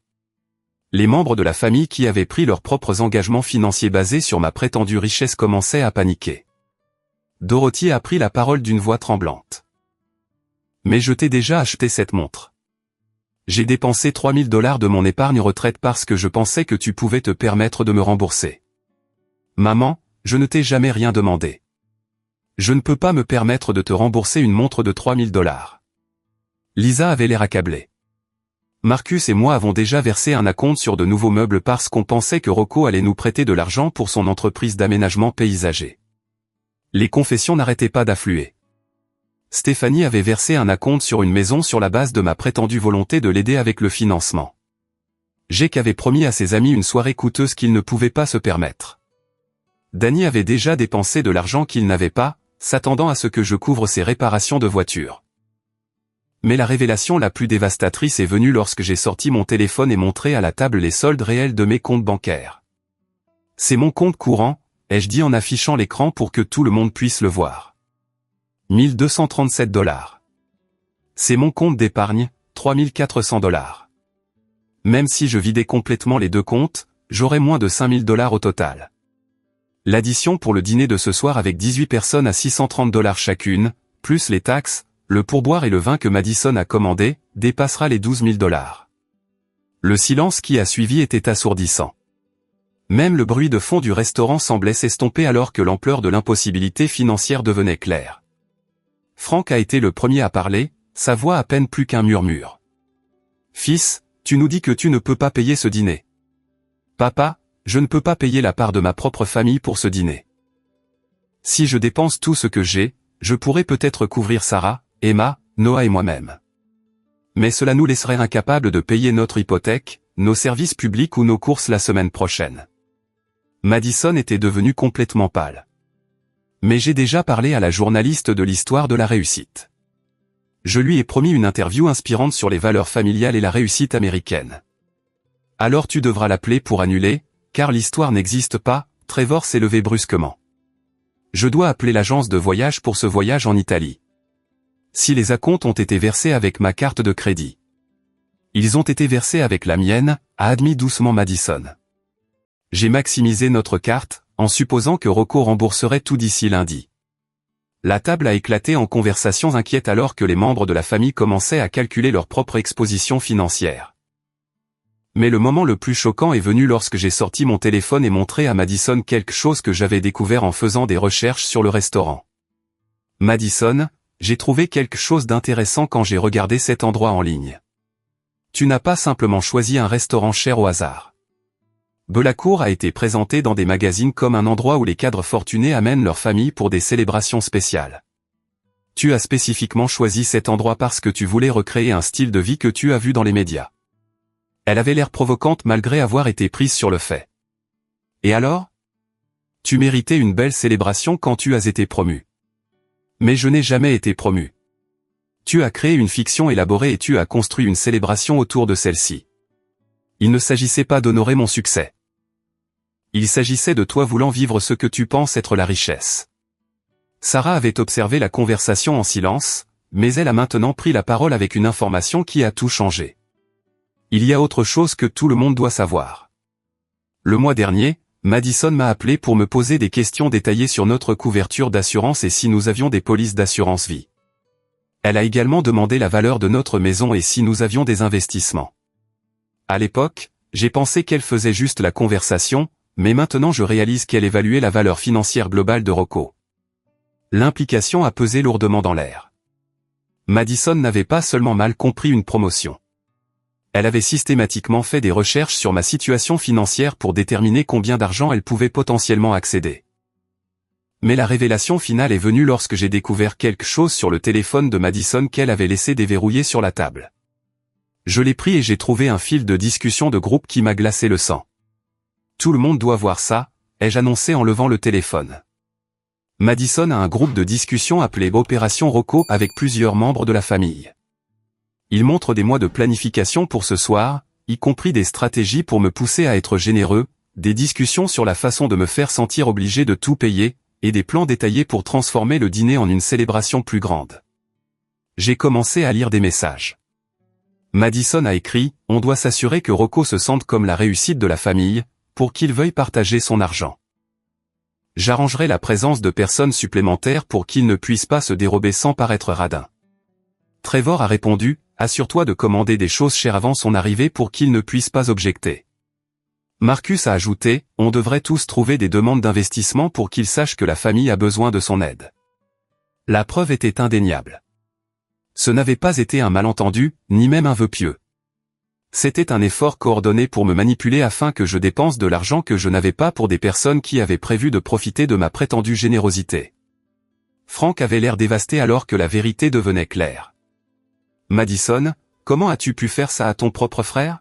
Les membres de la famille qui avaient pris leurs propres engagements financiers basés sur ma prétendue richesse commençaient à paniquer. Dorothy a pris la parole d'une voix tremblante. Mais je t'ai déjà acheté cette montre. J'ai dépensé $3000 de mon épargne retraite parce que je pensais que tu pouvais te permettre de me rembourser. Maman, je ne t'ai jamais rien demandé. Je ne peux pas me permettre de te rembourser une montre de $3000. Lisa avait l'air accablée. Marcus et moi avons déjà versé un acompte sur de nouveaux meubles parce qu'on pensait que Rocco allait nous prêter de l'argent pour son entreprise d'aménagement paysager. Les confessions n'arrêtaient pas d'affluer. Stéphanie avait versé un acompte sur une maison sur la base de ma prétendue volonté de l'aider avec le financement. Jake avait promis à ses amis une soirée coûteuse qu'il ne pouvait pas se permettre. Danny avait déjà dépensé de l'argent qu'il n'avait pas, s'attendant à ce que je couvre ses réparations de voiture. Mais la révélation la plus dévastatrice est venue lorsque j'ai sorti mon téléphone et montré à la table les soldes réels de mes comptes bancaires. C'est mon compte courant, ai-je dit en affichant l'écran pour que tout le monde puisse le voir. $1237. C'est mon compte d'épargne, $3400. Même si je vidais complètement les deux comptes, j'aurais moins de $5000 au total. L'addition pour le dîner de ce soir avec 18 personnes à $630 chacune, plus les taxes, le pourboire et le vin que Madison a commandé, dépassera les $12 000. Le silence qui a suivi était assourdissant. Même le bruit de fond du restaurant semblait s'estomper alors que l'ampleur de l'impossibilité financière devenait claire. Frank a été le premier à parler, sa voix à peine plus qu'un murmure. « Fils, tu nous dis que tu ne peux pas payer ce dîner. »« Papa, je ne peux pas payer la part de ma propre famille pour ce dîner. Si je dépense tout ce que j'ai, je pourrais peut-être couvrir Sarah, Emma, Noah et moi-même. Mais cela nous laisserait incapables de payer notre hypothèque, nos services publics ou nos courses la semaine prochaine. » Madison était devenue complètement pâle. Mais j'ai déjà parlé à la journaliste de l'histoire de la réussite. Je lui ai promis une interview inspirante sur les valeurs familiales et la réussite américaine. Alors tu devras l'appeler pour annuler, car l'histoire n'existe pas, Trevor s'est levé brusquement. Je dois appeler l'agence de voyage pour ce voyage en Italie. Si les acomptes ont été versés avec ma carte de crédit. Ils ont été versés avec la mienne, a admis doucement Madison. J'ai maximisé notre carte, en supposant que Rocco rembourserait tout d'ici lundi. La table a éclaté en conversations inquiètes alors que les membres de la famille commençaient à calculer leur propre exposition financière. Mais le moment le plus choquant est venu lorsque j'ai sorti mon téléphone et montré à Madison quelque chose que j'avais découvert en faisant des recherches sur le restaurant. Madison, j'ai trouvé quelque chose d'intéressant quand j'ai regardé cet endroit en ligne. Tu n'as pas simplement choisi un restaurant cher au hasard. Belacourt a été présenté dans des magazines comme un endroit où les cadres fortunés amènent leur famille pour des célébrations spéciales. Tu as spécifiquement choisi cet endroit parce que tu voulais recréer un style de vie que tu as vu dans les médias. Elle avait l'air provocante malgré avoir été prise sur le fait. Et alors ? Tu méritais une belle célébration quand tu as été promu. Mais je n'ai jamais été promu. Tu as créé une fiction élaborée et tu as construit une célébration autour de celle-ci. Il ne s'agissait pas d'honorer mon succès. Il s'agissait de toi voulant vivre ce que tu penses être la richesse. Sarah avait observé la conversation en silence, mais elle a maintenant pris la parole avec une information qui a tout changé. Il y a autre chose que tout le monde doit savoir. Le mois dernier, Madison m'a appelé pour me poser des questions détaillées sur notre couverture d'assurance et si nous avions des polices d'assurance vie. Elle a également demandé la valeur de notre maison et si nous avions des investissements. À l'époque, j'ai pensé qu'elle faisait juste la conversation, mais maintenant je réalise qu'elle évaluait la valeur financière globale de Rocco. L'implication a pesé lourdement dans l'air. Madison n'avait pas seulement mal compris une promotion. Elle avait systématiquement fait des recherches sur ma situation financière pour déterminer combien d'argent elle pouvait potentiellement accéder. Mais la révélation finale est venue lorsque j'ai découvert quelque chose sur le téléphone de Madison qu'elle avait laissé déverrouillé sur la table. Je l'ai pris et j'ai trouvé un fil de discussion de groupe qui m'a glacé le sang. Tout le monde doit voir ça, ai-je annoncé en levant le téléphone. Madison a un groupe de discussion appelé Opération Rocco avec plusieurs membres de la famille. Il montre des mois de planification pour ce soir, y compris des stratégies pour me pousser à être généreux, des discussions sur la façon de me faire sentir obligé de tout payer, et des plans détaillés pour transformer le dîner en une célébration plus grande. J'ai commencé à lire des messages. Madison a écrit « On doit s'assurer que Rocco se sente comme la réussite de la famille, pour qu'il veuille partager son argent. J'arrangerai la présence de personnes supplémentaires pour qu'il ne puisse pas se dérober sans paraître radin. » Trevor a répondu « Assure-toi de commander des choses chères avant son arrivée pour qu'il ne puisse pas objecter. » Marcus a ajouté « On devrait tous trouver des demandes d'investissement pour qu'il sache que la famille a besoin de son aide. » La preuve était indéniable. Ce n'avait pas été un malentendu, ni même un vœu pieux. C'était un effort coordonné pour me manipuler afin que je dépense de l'argent que je n'avais pas pour des personnes qui avaient prévu de profiter de ma prétendue générosité. Frank avait l'air dévasté alors que la vérité devenait claire. « Madison, comment as-tu pu faire ça à ton propre frère ?»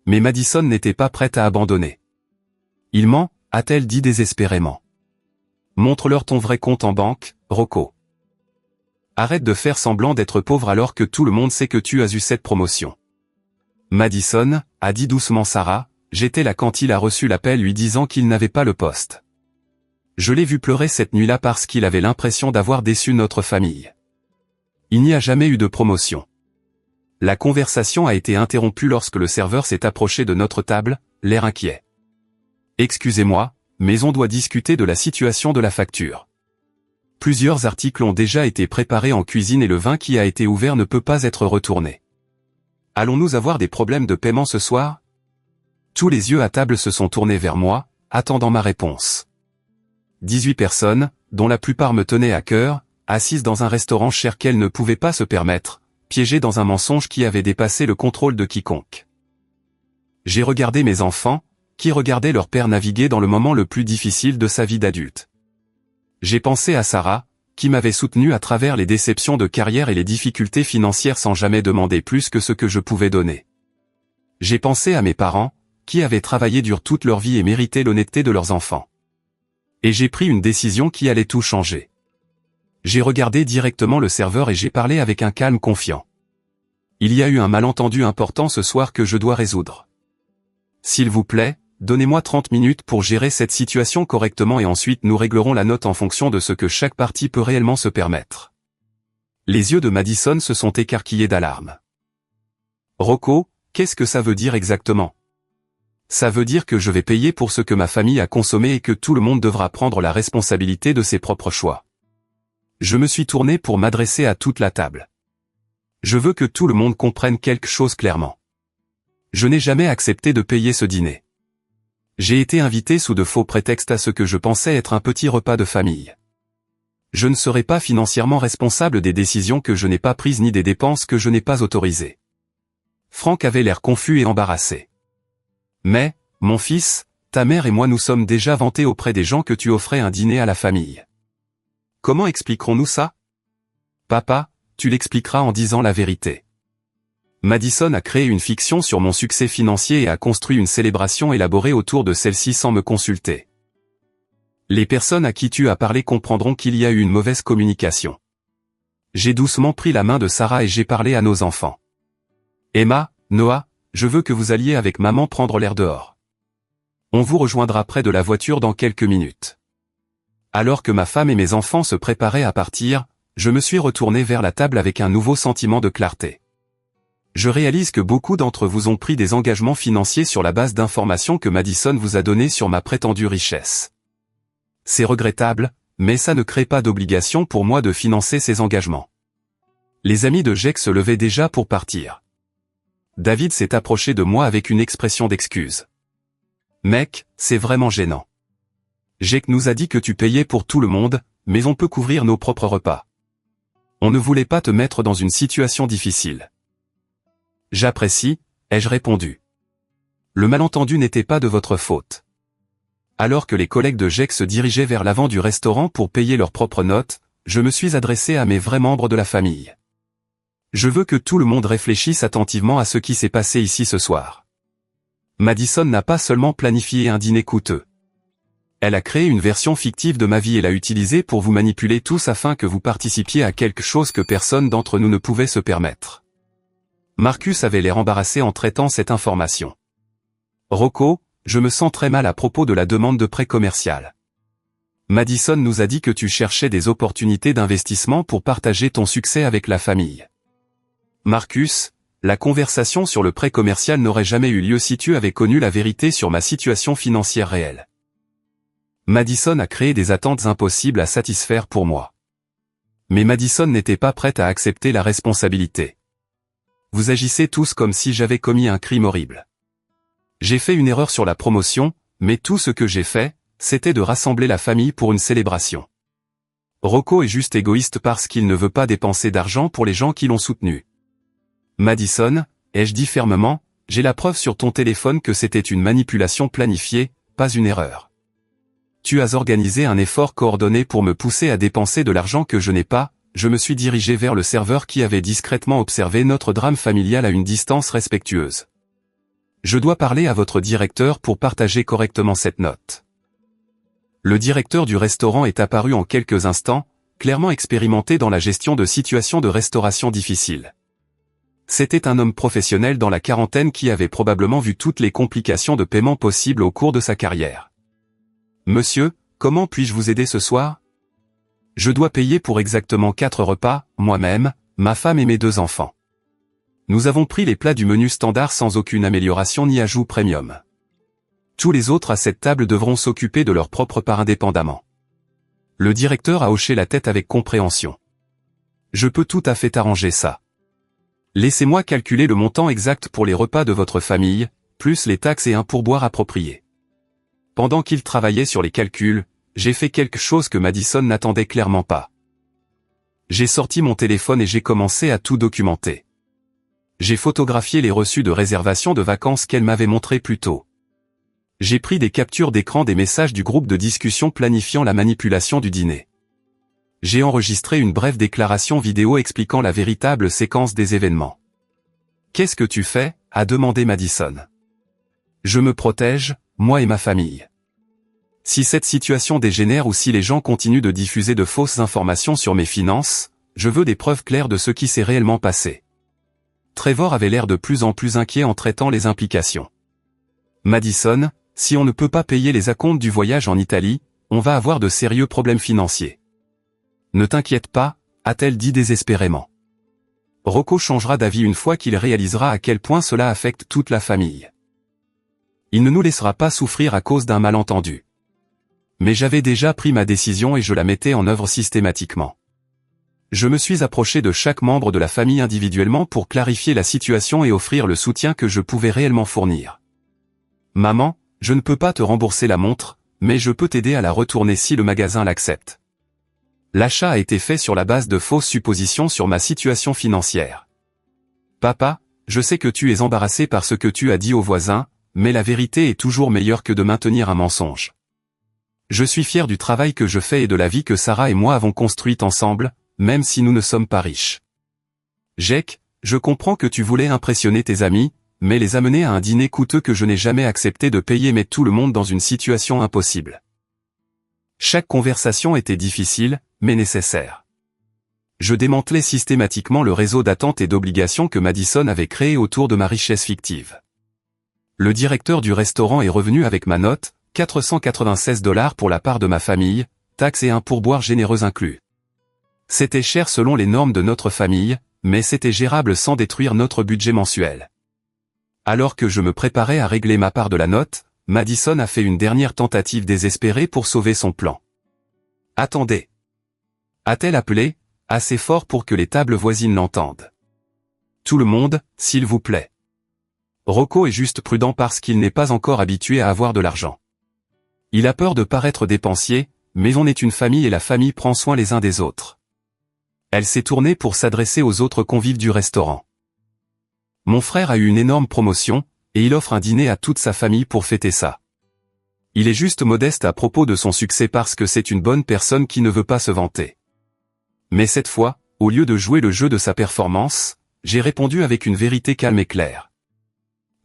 Mais Madison n'était pas prête à abandonner. « Il ment » a-t-elle dit désespérément. « Montre-leur ton vrai compte en banque, Rocco. Arrête de faire semblant d'être pauvre alors que tout le monde sait que tu as eu cette promotion. » Madison, a dit doucement Sarah, j'étais là quand il a reçu l'appel lui disant qu'il n'avait pas le poste. Je l'ai vu pleurer cette nuit-là parce qu'il avait l'impression d'avoir déçu notre famille. Il n'y a jamais eu de promotion. La conversation a été interrompue lorsque le serveur s'est approché de notre table, l'air inquiet. Excusez-moi, mais on doit discuter de la situation de la facture. Plusieurs articles ont déjà été préparés en cuisine et le vin qui a été ouvert ne peut pas être retourné. Allons-nous avoir des problèmes de paiement ce soir? Tous les yeux à table se sont tournés vers moi, attendant ma réponse. 18 personnes, dont la plupart me tenaient à cœur, assises dans un restaurant cher qu'elles ne pouvaient pas se permettre, piégées dans un mensonge qui avait dépassé le contrôle de quiconque. J'ai regardé mes enfants, qui regardaient leur père naviguer dans le moment le plus difficile de sa vie d'adulte. J'ai pensé à Sarah, qui m'avait soutenu à travers les déceptions de carrière et les difficultés financières sans jamais demander plus que ce que je pouvais donner. J'ai pensé à mes parents, qui avaient travaillé dur toute leur vie et méritaient l'honnêteté de leurs enfants. Et j'ai pris une décision qui allait tout changer. J'ai regardé directement le serveur et j'ai parlé avec un calme confiant. Il y a eu un malentendu important ce soir que je dois résoudre. S'il vous plaît, donnez-moi 30 minutes pour gérer cette situation correctement et ensuite nous réglerons la note en fonction de ce que chaque partie peut réellement se permettre. Les yeux de Madison se sont écarquillés d'alarme. Rocco, qu'est-ce que ça veut dire exactement? Ça veut dire que je vais payer pour ce que ma famille a consommé et que tout le monde devra prendre la responsabilité de ses propres choix. Je me suis tourné pour m'adresser à toute la table. Je veux que tout le monde comprenne quelque chose clairement. Je n'ai jamais accepté de payer ce dîner. J'ai été invité sous de faux prétextes à ce que je pensais être un petit repas de famille. Je ne serai pas financièrement responsable des décisions que je n'ai pas prises ni des dépenses que je n'ai pas autorisées. Frank avait l'air confus et embarrassé. Mais, mon fils, ta mère et moi nous sommes déjà vantés auprès des gens que tu offrais un dîner à la famille. Comment expliquerons-nous ça? Papa, tu l'expliqueras en disant la vérité. Madison a créé une fiction sur mon succès financier et a construit une célébration élaborée autour de celle-ci sans me consulter. Les personnes à qui tu as parlé comprendront qu'il y a eu une mauvaise communication. J'ai doucement pris la main de Sarah et j'ai parlé à nos enfants. Emma, Noah, je veux que vous alliez avec maman prendre l'air dehors. On vous rejoindra près de la voiture dans quelques minutes. Alors que ma femme et mes enfants se préparaient à partir, je me suis retourné vers la table avec un nouveau sentiment de clarté. Je réalise que beaucoup d'entre vous ont pris des engagements financiers sur la base d'informations que Madison vous a données sur ma prétendue richesse. C'est regrettable, mais ça ne crée pas d'obligation pour moi de financer ces engagements. Les amis de Jake se levaient déjà pour partir. David s'est approché de moi avec une expression d'excuse. Mec, c'est vraiment gênant. Jake nous a dit que tu payais pour tout le monde, mais on peut couvrir nos propres repas. On ne voulait pas te mettre dans une situation difficile. J'apprécie, ai-je répondu. Le malentendu n'était pas de votre faute. Alors que les collègues de Jake se dirigeaient vers l'avant du restaurant pour payer leurs propres notes, je me suis adressé à mes vrais membres de la famille. Je veux que tout le monde réfléchisse attentivement à ce qui s'est passé ici ce soir. Madison n'a pas seulement planifié un dîner coûteux. Elle a créé une version fictive de ma vie et l'a utilisée pour vous manipuler tous afin que vous participiez à quelque chose que personne d'entre nous ne pouvait se permettre. Marcus avait l'air embarrassé en traitant cette information. Rocco, je me sens très mal à propos de la demande de prêt commercial. Madison nous a dit que tu cherchais des opportunités d'investissement pour partager ton succès avec la famille. Marcus, la conversation sur le prêt commercial n'aurait jamais eu lieu si tu avais connu la vérité sur ma situation financière réelle. Madison a créé des attentes impossibles à satisfaire pour moi. Mais Madison n'était pas prête à accepter la responsabilité. Vous agissez tous comme si j'avais commis un crime horrible. J'ai fait une erreur sur la promotion, mais tout ce que j'ai fait, c'était de rassembler la famille pour une célébration. Rocco est juste égoïste parce qu'il ne veut pas dépenser d'argent pour les gens qui l'ont soutenu. Madison, ai-je dit fermement, j'ai la preuve sur ton téléphone que c'était une manipulation planifiée, pas une erreur. Tu as organisé un effort coordonné pour me pousser à dépenser de l'argent que je n'ai pas. Je me suis dirigé vers le serveur qui avait discrètement observé notre drame familial à une distance respectueuse. Je dois parler à votre directeur pour partager correctement cette note. Le directeur du restaurant est apparu en quelques instants, clairement expérimenté dans la gestion de situations de restauration difficiles. C'était un homme professionnel dans la quarantaine qui avait probablement vu toutes les complications de paiement possibles au cours de sa carrière. Monsieur, comment puis-je vous aider ce soir ? Je dois payer pour exactement 4 repas, moi-même, ma femme et mes 2 enfants. Nous avons pris les plats du menu standard sans aucune amélioration ni ajout premium. Tous les autres à cette table devront s'occuper de leur propre part indépendamment. Le directeur a hoché la tête avec compréhension. Je peux tout à fait arranger ça. Laissez-moi calculer le montant exact pour les repas de votre famille, plus les taxes et un pourboire approprié. Pendant qu'il travaillait sur les calculs, j'ai fait quelque chose que Madison n'attendait clairement pas. J'ai sorti mon téléphone et j'ai commencé à tout documenter. J'ai photographié les reçus de réservation de vacances qu'elle m'avait montrés plus tôt. J'ai pris des captures d'écran des messages du groupe de discussion planifiant la manipulation du dîner. J'ai enregistré une brève déclaration vidéo expliquant la véritable séquence des événements. « Qu'est-ce que tu fais ?» a demandé Madison. « Je me protège, moi et ma famille. Si cette situation dégénère ou si les gens continuent de diffuser de fausses informations sur mes finances, je veux des preuves claires de ce qui s'est réellement passé. » Trevor avait l'air de plus en plus inquiet en traitant les implications. « Madison, si on ne peut pas payer les acomptes du voyage en Italie, on va avoir de sérieux problèmes financiers. » « Ne t'inquiète pas, » a-t-elle dit désespérément. Rocco changera d'avis une fois qu'il réalisera à quel point cela affecte toute la famille. Il ne nous laissera pas souffrir à cause d'un malentendu. Mais j'avais déjà pris ma décision et je la mettais en œuvre systématiquement. Je me suis approché de chaque membre de la famille individuellement pour clarifier la situation et offrir le soutien que je pouvais réellement fournir. « Maman, je ne peux pas te rembourser la montre, mais je peux t'aider à la retourner si le magasin l'accepte. » L'achat a été fait sur la base de fausses suppositions sur ma situation financière. Papa, je sais que tu es embarrassé par ce que tu as dit aux voisins, mais la vérité est toujours meilleure que de maintenir un mensonge. Je suis fier du travail que je fais et de la vie que Sarah et moi avons construite ensemble, même si nous ne sommes pas riches. Jake, je comprends que tu voulais impressionner tes amis, mais les amener à un dîner coûteux que je n'ai jamais accepté de payer met tout le monde dans une situation impossible. Chaque conversation était difficile, mais nécessaire. Je démantelais systématiquement le réseau d'attentes et d'obligations que Madison avait créé autour de ma richesse fictive. Le directeur du restaurant est revenu avec ma note, $496 pour la part de ma famille, taxes et un pourboire généreux inclus. C'était cher selon les normes de notre famille, mais c'était gérable sans détruire notre budget mensuel. Alors que je me préparais à régler ma part de la note, Madison a fait une dernière tentative désespérée pour sauver son plan. « Attendez !» a-t-elle appelé, assez fort pour que les tables voisines l'entendent. « Tout le monde, s'il vous plaît. » Rocco est juste prudent parce qu'il n'est pas encore habitué à avoir de l'argent. Il a peur de paraître dépensier, mais on est une famille et la famille prend soin les uns des autres. Elle s'est tournée pour s'adresser aux autres convives du restaurant. « Mon frère a eu une énorme promotion, et il offre un dîner à toute sa famille pour fêter ça. Il est juste modeste à propos de son succès parce que c'est une bonne personne qui ne veut pas se vanter. Mais cette fois, au lieu de jouer le jeu de sa performance, j'ai répondu avec une vérité calme et claire.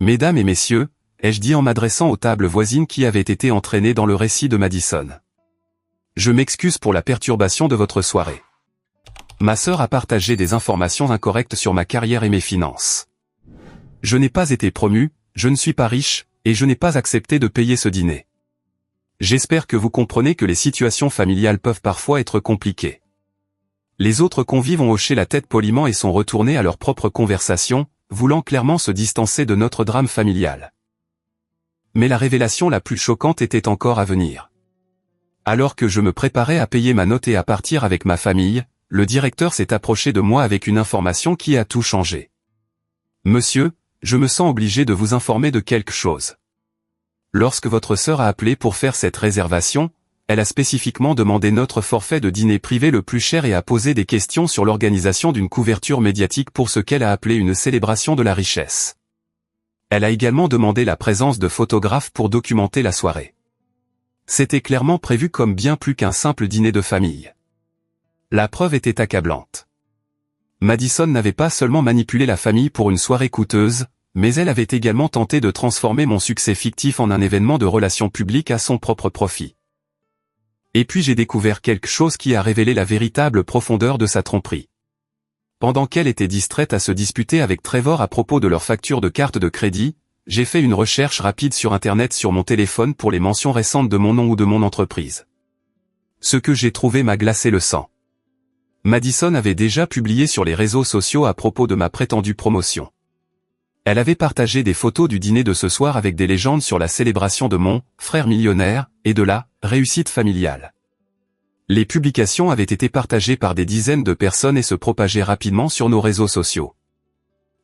Mesdames et messieurs, ai-je dit en m'adressant aux tables voisines qui avaient été entraînées dans le récit de Madison. Je m'excuse pour la perturbation de votre soirée. Ma sœur a partagé des informations incorrectes sur ma carrière et mes finances. Je n'ai pas été promu, je ne suis pas riche, et je n'ai pas accepté de payer ce dîner. J'espère que vous comprenez que les situations familiales peuvent parfois être compliquées. Les autres convives ont hoché la tête poliment et sont retournés à leur propre conversation, voulant clairement se distancer de notre drame familial. Mais la révélation la plus choquante était encore à venir. Alors que je me préparais à payer ma note et à partir avec ma famille, le directeur s'est approché de moi avec une information qui a tout changé. Monsieur, je me sens obligé de vous informer de quelque chose. Lorsque votre sœur a appelé pour faire cette réservation, elle a spécifiquement demandé notre forfait de dîner privé le plus cher et a posé des questions sur l'organisation d'une couverture médiatique pour ce qu'elle a appelé une célébration de la richesse. Elle a également demandé la présence de photographes pour documenter la soirée. C'était clairement prévu comme bien plus qu'un simple dîner de famille. La preuve était accablante. Madison n'avait pas seulement manipulé la famille pour une soirée coûteuse, mais elle avait également tenté de transformer mon succès fictif en un événement de relations publiques à son propre profit. Et puis j'ai découvert quelque chose qui a révélé la véritable profondeur de sa tromperie. Pendant qu'elle était distraite à se disputer avec Trevor à propos de leur facture de carte de crédit, j'ai fait une recherche rapide sur Internet sur mon téléphone pour les mentions récentes de mon nom ou de mon entreprise. Ce que j'ai trouvé m'a glacé le sang. Madison avait déjà publié sur les réseaux sociaux à propos de ma prétendue promotion. Elle avait partagé des photos du dîner de ce soir avec des légendes sur la célébration de mon frère millionnaire et de la réussite familiale. Les publications avaient été partagées par des dizaines de personnes et se propageaient rapidement sur nos réseaux sociaux.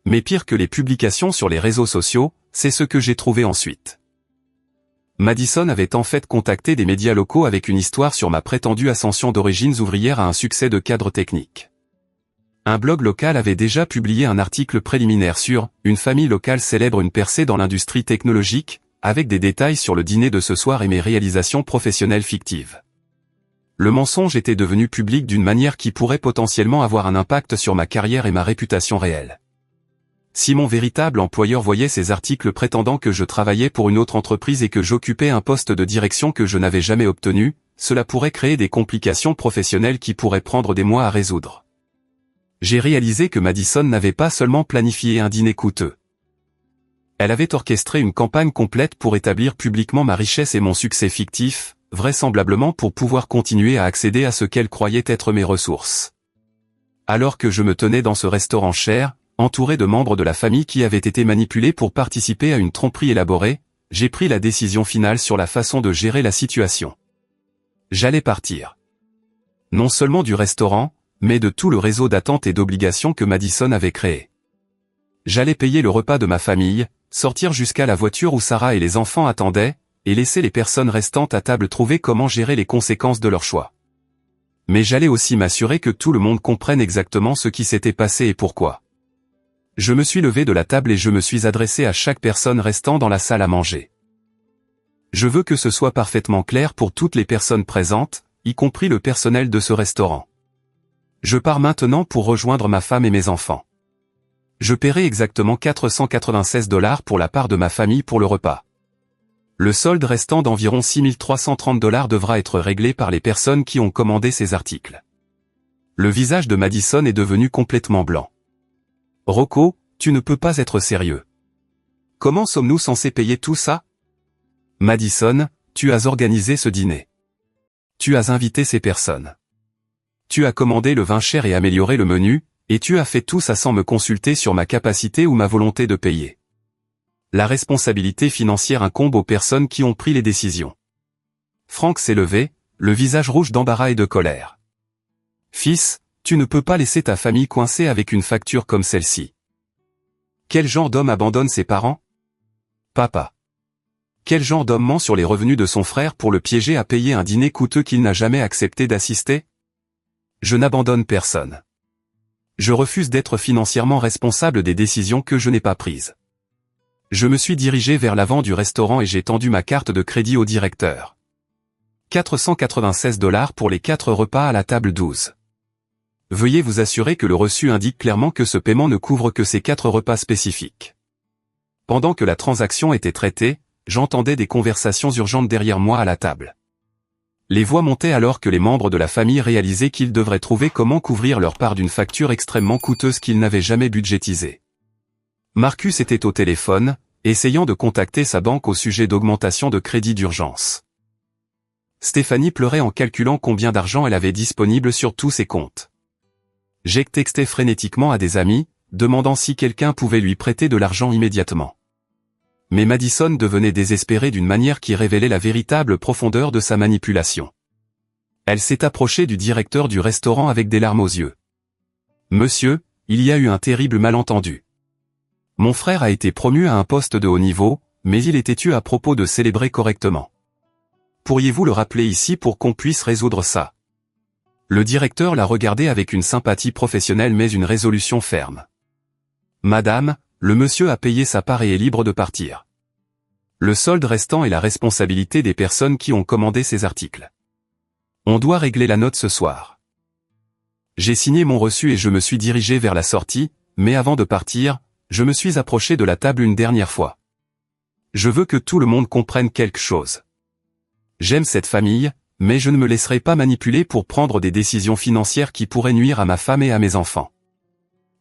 Mais pire que les publications sur les réseaux sociaux, c'est ce que j'ai trouvé ensuite. Madison avait en fait contacté des médias locaux avec une histoire sur ma prétendue ascension d'origines ouvrières à un succès de cadre technique. Un blog local avait déjà publié un article préliminaire sur « Une famille locale célèbre une percée dans l'industrie technologique », avec des détails sur le dîner de ce soir et mes réalisations professionnelles fictives. Le mensonge était devenu public d'une manière qui pourrait potentiellement avoir un impact sur ma carrière et ma réputation réelle. Si mon véritable employeur voyait ces articles prétendant que je travaillais pour une autre entreprise et que j'occupais un poste de direction que je n'avais jamais obtenu, cela pourrait créer des complications professionnelles qui pourraient prendre des mois à résoudre. J'ai réalisé que Madison n'avait pas seulement planifié un dîner coûteux. Elle avait orchestré une campagne complète pour établir publiquement ma richesse et mon succès fictif, vraisemblablement pour pouvoir continuer à accéder à ce qu'elle croyait être mes ressources. Alors que je me tenais dans ce restaurant cher, entouré de membres de la famille qui avaient été manipulés pour participer à une tromperie élaborée, j'ai pris la décision finale sur la façon de gérer la situation. J'allais partir. Non seulement du restaurant, mais de tout le réseau d'attentes et d'obligations que Madison avait créé. J'allais payer le repas de ma famille, sortir jusqu'à la voiture où Sarah et les enfants attendaient, et laisser les personnes restantes à table trouver comment gérer les conséquences de leur choix. Mais j'allais aussi m'assurer que tout le monde comprenne exactement ce qui s'était passé et pourquoi. Je me suis levé de la table et je me suis adressé à chaque personne restant dans la salle à manger. Je veux que ce soit parfaitement clair pour toutes les personnes présentes, y compris le personnel de ce restaurant. Je pars maintenant pour rejoindre ma femme et mes enfants. Je paierai exactement 496 $ pour la part de ma famille pour le repas. Le solde restant d'environ 6330 $ devra être réglé par les personnes qui ont commandé ces articles. Le visage de Madison est devenu complètement blanc. Rocco, tu ne peux pas être sérieux. Comment sommes-nous censés payer tout ça? Madison, tu as organisé ce dîner. Tu as invité ces personnes. Tu as commandé le vin cher et amélioré le menu, et tu as fait tout ça sans me consulter sur ma capacité ou ma volonté de payer. La responsabilité financière incombe aux personnes qui ont pris les décisions. Frank s'est levé, le visage rouge d'embarras et de colère. Fils, tu ne peux pas laisser ta famille coincée avec une facture comme celle-ci. Quel genre d'homme abandonne ses parents? Papa. Quel genre d'homme ment sur les revenus de son frère pour le piéger à payer un dîner coûteux qu'il n'a jamais accepté d'assister? Je n'abandonne personne. Je refuse d'être financièrement responsable des décisions que je n'ai pas prises. Je me suis dirigé vers l'avant du restaurant et j'ai tendu ma carte de crédit au directeur. 496 $ pour les 4 repas à la table 12. Veuillez vous assurer que le reçu indique clairement que ce paiement ne couvre que ces 4 repas spécifiques. Pendant que la transaction était traitée, j'entendais des conversations urgentes derrière moi à la table. Les voix montaient alors que les membres de la famille réalisaient qu'ils devraient trouver comment couvrir leur part d'une facture extrêmement coûteuse qu'ils n'avaient jamais budgétisée. Marcus était au téléphone, essayant de contacter sa banque au sujet d'augmentation de crédit d'urgence. Stéphanie pleurait en calculant combien d'argent elle avait disponible sur tous ses comptes. Jake textait frénétiquement à des amis, demandant si quelqu'un pouvait lui prêter de l'argent immédiatement. Mais Madison devenait désespérée d'une manière qui révélait la véritable profondeur de sa manipulation. Elle s'est approchée du directeur du restaurant avec des larmes aux yeux. « Monsieur, il y a eu un terrible malentendu. Mon frère a été promu à un poste de haut niveau, mais il était têtu à propos de célébrer correctement. Pourriez-vous le rappeler ici pour qu'on puisse résoudre ça ?» Le directeur l'a regardé avec une sympathie professionnelle mais une résolution ferme. « Madame, le monsieur a payé sa part et est libre de partir. Le solde restant est la responsabilité des personnes qui ont commandé ces articles. On doit régler la note ce soir. » J'ai signé mon reçu et je me suis dirigé vers la sortie, mais avant de partir, je me suis approché de la table une dernière fois. Je veux que tout le monde comprenne quelque chose. J'aime cette famille, mais je ne me laisserai pas manipuler pour prendre des décisions financières qui pourraient nuire à ma femme et à mes enfants.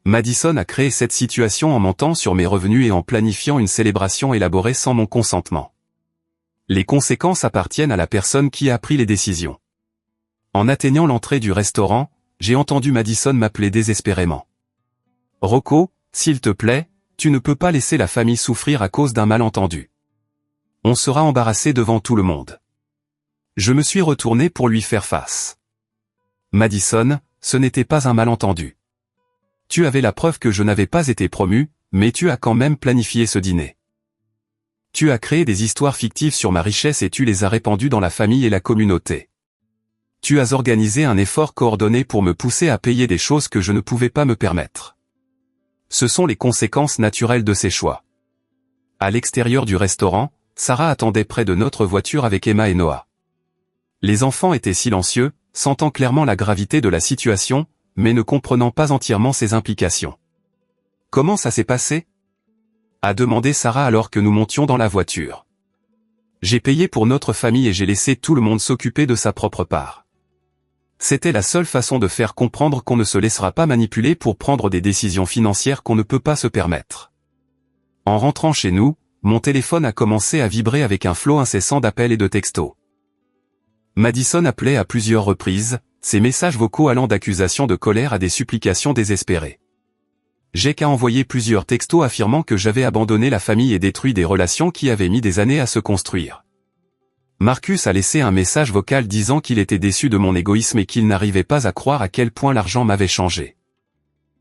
Madison a créé cette situation en mentant sur mes revenus et en planifiant une célébration élaborée sans mon consentement. Les conséquences appartiennent à la personne qui a pris les décisions. En atteignant l'entrée du restaurant, j'ai entendu Madison m'appeler désespérément. « Rocco, s'il te plaît, tu ne peux pas laisser la famille souffrir à cause d'un malentendu. On sera embarrassé devant tout le monde. » Je me suis retourné pour lui faire face. « Madison, ce n'était pas un malentendu. Tu avais la preuve que je n'avais pas été promu, mais tu as quand même planifié ce dîner. Tu as créé des histoires fictives sur ma richesse et tu les as répandues dans la famille et la communauté. Tu as organisé un effort coordonné pour me pousser à payer des choses que je ne pouvais pas me permettre. Ce sont les conséquences naturelles de ces choix. » À l'extérieur du restaurant, Sarah attendait près de notre voiture avec Emma et Noah. Les enfants étaient silencieux, sentant clairement la gravité de la situation, mais ne comprenant pas entièrement ses implications. « Comment ça s'est passé ?» a demandé Sarah alors que nous montions dans la voiture. « J'ai payé pour notre famille et j'ai laissé tout le monde s'occuper de sa propre part. C'était la seule façon de faire comprendre qu'on ne se laissera pas manipuler pour prendre des décisions financières qu'on ne peut pas se permettre. » En rentrant chez nous, mon téléphone a commencé à vibrer avec un flot incessant d'appels et de textos. Madison appelait à plusieurs reprises, ses messages vocaux allant d'accusations de colère à des supplications désespérées. Jake a envoyé plusieurs textos affirmant que j'avais abandonné la famille et détruit des relations qui avaient mis des années à se construire. Marcus a laissé un message vocal disant qu'il était déçu de mon égoïsme et qu'il n'arrivait pas à croire à quel point l'argent m'avait changé.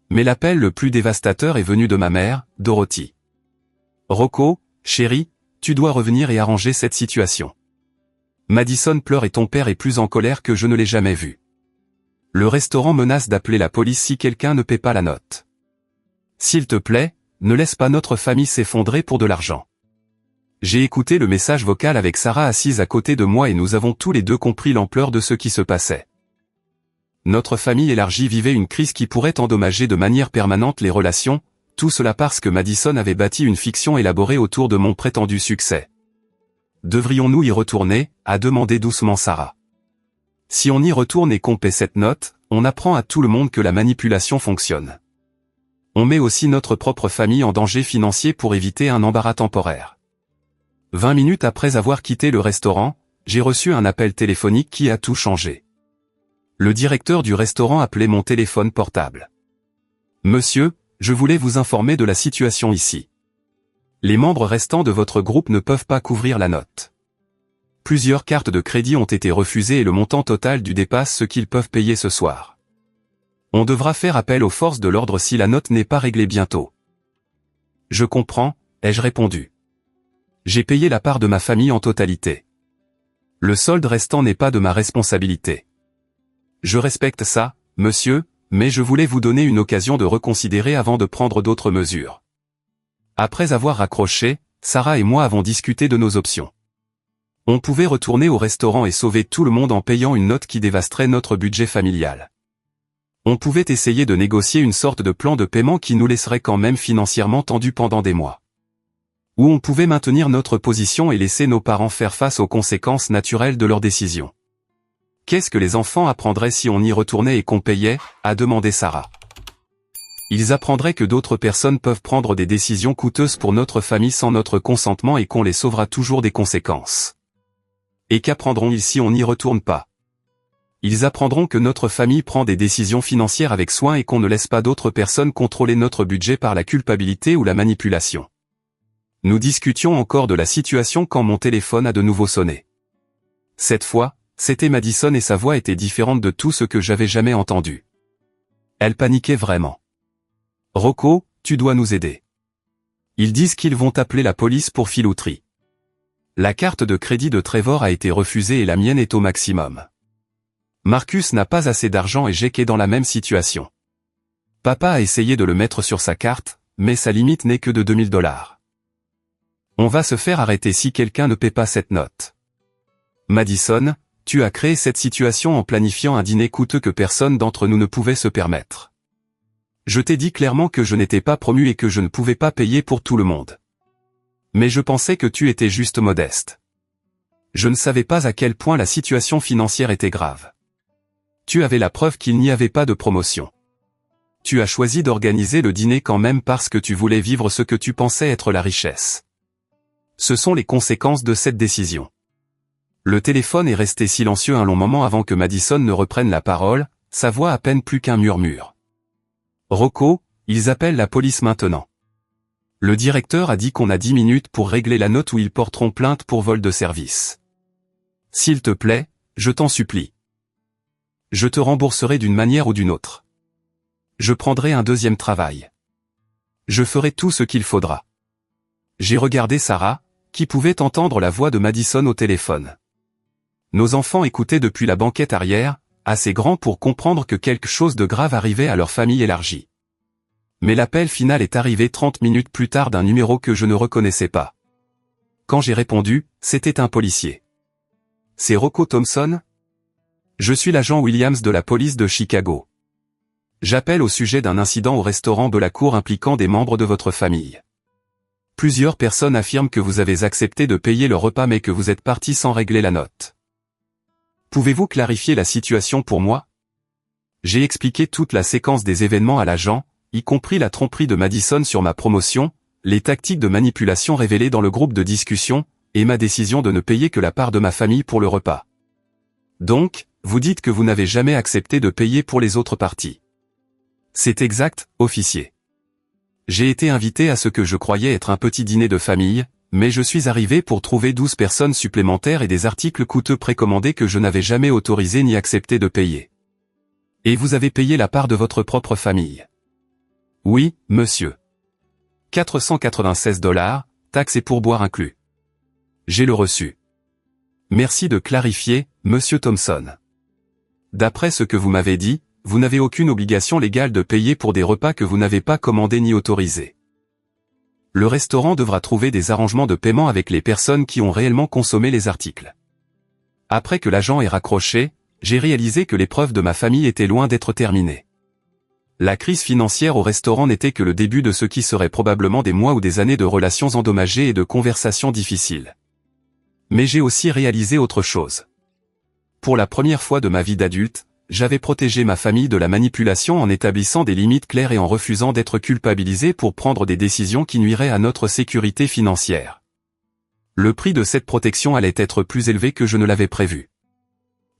Mais l'appel le plus dévastateur est venu de ma mère, Dorothy. « Rocco, chérie, tu dois revenir et arranger cette situation. Madison pleure et ton père est plus en colère que je ne l'ai jamais vu. Le restaurant menace d'appeler la police si quelqu'un ne paie pas la note. S'il te plaît, ne laisse pas notre famille s'effondrer pour de l'argent. » J'ai écouté le message vocal avec Sarah assise à côté de moi et nous avons tous les deux compris l'ampleur de ce qui se passait. Notre famille élargie vivait une crise qui pourrait endommager de manière permanente les relations, tout cela parce que Madison avait bâti une fiction élaborée autour de mon prétendu succès. « Devrions-nous y retourner ?» a demandé doucement Sarah. « Si on y retourne et qu'on paie cette note, on apprend à tout le monde que la manipulation fonctionne. On met aussi notre propre famille en danger financier pour éviter un embarras temporaire. » 20 minutes après avoir quitté le restaurant, j'ai reçu un appel téléphonique qui a tout changé. Le directeur du restaurant appelait mon téléphone portable. « Monsieur, je voulais vous informer de la situation ici. Les membres restants de votre groupe ne peuvent pas couvrir la note. Plusieurs cartes de crédit ont été refusées et le montant total du dépasse ce qu'ils peuvent payer ce soir. On devra faire appel aux forces de l'ordre si la note n'est pas réglée bientôt. » « Je comprends, » ai-je répondu. J'ai payé la part de ma famille en totalité. Le solde restant n'est pas de ma responsabilité. Je respecte ça, monsieur, mais je voulais vous donner une occasion de reconsidérer avant de prendre d'autres mesures. Après avoir raccroché, Sarah et moi avons discuté de nos options. On pouvait retourner au restaurant et sauver tout le monde en payant une note qui dévasterait notre budget familial. On pouvait essayer de négocier une sorte de plan de paiement qui nous laisserait quand même financièrement tendus pendant des mois. Ou on pouvait maintenir notre position et laisser nos parents faire face aux conséquences naturelles de leurs décisions. Qu'est-ce que les enfants apprendraient si on y retournait et qu'on payait, a demandé Sarah. Ils apprendraient que d'autres personnes peuvent prendre des décisions coûteuses pour notre famille sans notre consentement et qu'on les sauvera toujours des conséquences. Et qu'apprendront-ils si on n'y retourne pas? Ils apprendront que notre famille prend des décisions financières avec soin et qu'on ne laisse pas d'autres personnes contrôler notre budget par la culpabilité ou la manipulation. Nous discutions encore de la situation quand mon téléphone a de nouveau sonné. Cette fois, c'était Madison et sa voix était différente de tout ce que j'avais jamais entendu. Elle paniquait vraiment. « Rocco, tu dois nous aider. Ils disent qu'ils vont appeler la police pour filouterie. La carte de crédit de Trevor a été refusée et la mienne est au maximum. Marcus n'a pas assez d'argent et Jake est dans la même situation. Papa a essayé de le mettre sur sa carte, mais sa limite n'est que de $2000. On va se faire arrêter si quelqu'un ne paie pas cette note. Madison, tu as créé cette situation en planifiant un dîner coûteux que personne d'entre nous ne pouvait se permettre. Je t'ai dit clairement que je n'étais pas promu et que je ne pouvais pas payer pour tout le monde. Mais je pensais que tu étais juste modeste. Je ne savais pas à quel point la situation financière était grave. Tu avais la preuve qu'il n'y avait pas de promotion. Tu as choisi d'organiser le dîner quand même parce que tu voulais vivre ce que tu pensais être la richesse. Ce sont les conséquences de cette décision. Le téléphone est resté silencieux un long moment avant que Madison ne reprenne la parole, sa voix à peine plus qu'un murmure. Rocco, ils appellent la police maintenant. Le directeur a dit qu'on a 10 minutes pour régler la note ou ils porteront plainte pour vol de service. S'il te plaît, je t'en supplie. Je te rembourserai d'une manière ou d'une autre. Je prendrai un deuxième travail. Je ferai tout ce qu'il faudra. J'ai regardé Sarah, qui pouvait entendre la voix de Madison au téléphone. Nos enfants écoutaient depuis la banquette arrière, assez grands pour comprendre que quelque chose de grave arrivait à leur famille élargie. Mais l'appel final est arrivé 30 minutes plus tard d'un numéro que je ne reconnaissais pas. Quand j'ai répondu, c'était un policier. C'est Rocco Thompson? Je suis l'agent Williams de la police de Chicago. J'appelle au sujet d'un incident au restaurant Belacourt impliquant des membres de votre famille. Plusieurs personnes affirment que vous avez accepté de payer le repas mais que vous êtes parti sans régler la note. Pouvez-vous clarifier la situation pour moi? J'ai expliqué toute la séquence des événements à l'agent, y compris la tromperie de Madison sur ma promotion, les tactiques de manipulation révélées dans le groupe de discussion, et ma décision de ne payer que la part de ma famille pour le repas. Donc, vous dites que vous n'avez jamais accepté de payer pour les autres parties. C'est exact, officier. J'ai été invité à ce que je croyais être un petit dîner de famille, mais je suis arrivé pour trouver 12 personnes supplémentaires et des articles coûteux précommandés que je n'avais jamais autorisé ni accepté de payer. Et vous avez payé la part de votre propre famille. Oui, monsieur. $496, taxes et pourboires inclus. J'ai le reçu. Merci de clarifier, monsieur Thompson. D'après ce que vous m'avez dit, vous n'avez aucune obligation légale de payer pour des repas que vous n'avez pas commandés ni autorisés. Le restaurant devra trouver des arrangements de paiement avec les personnes qui ont réellement consommé les articles. Après que l'agent ait raccroché, j'ai réalisé que l'épreuve de ma famille était loin d'être terminée. La crise financière au restaurant n'était que le début de ce qui serait probablement des mois ou des années de relations endommagées et de conversations difficiles. Mais j'ai aussi réalisé autre chose. Pour la première fois de ma vie d'adulte, j'avais protégé ma famille de la manipulation en établissant des limites claires et en refusant d'être culpabilisé pour prendre des décisions qui nuiraient à notre sécurité financière. Le prix de cette protection allait être plus élevé que je ne l'avais prévu.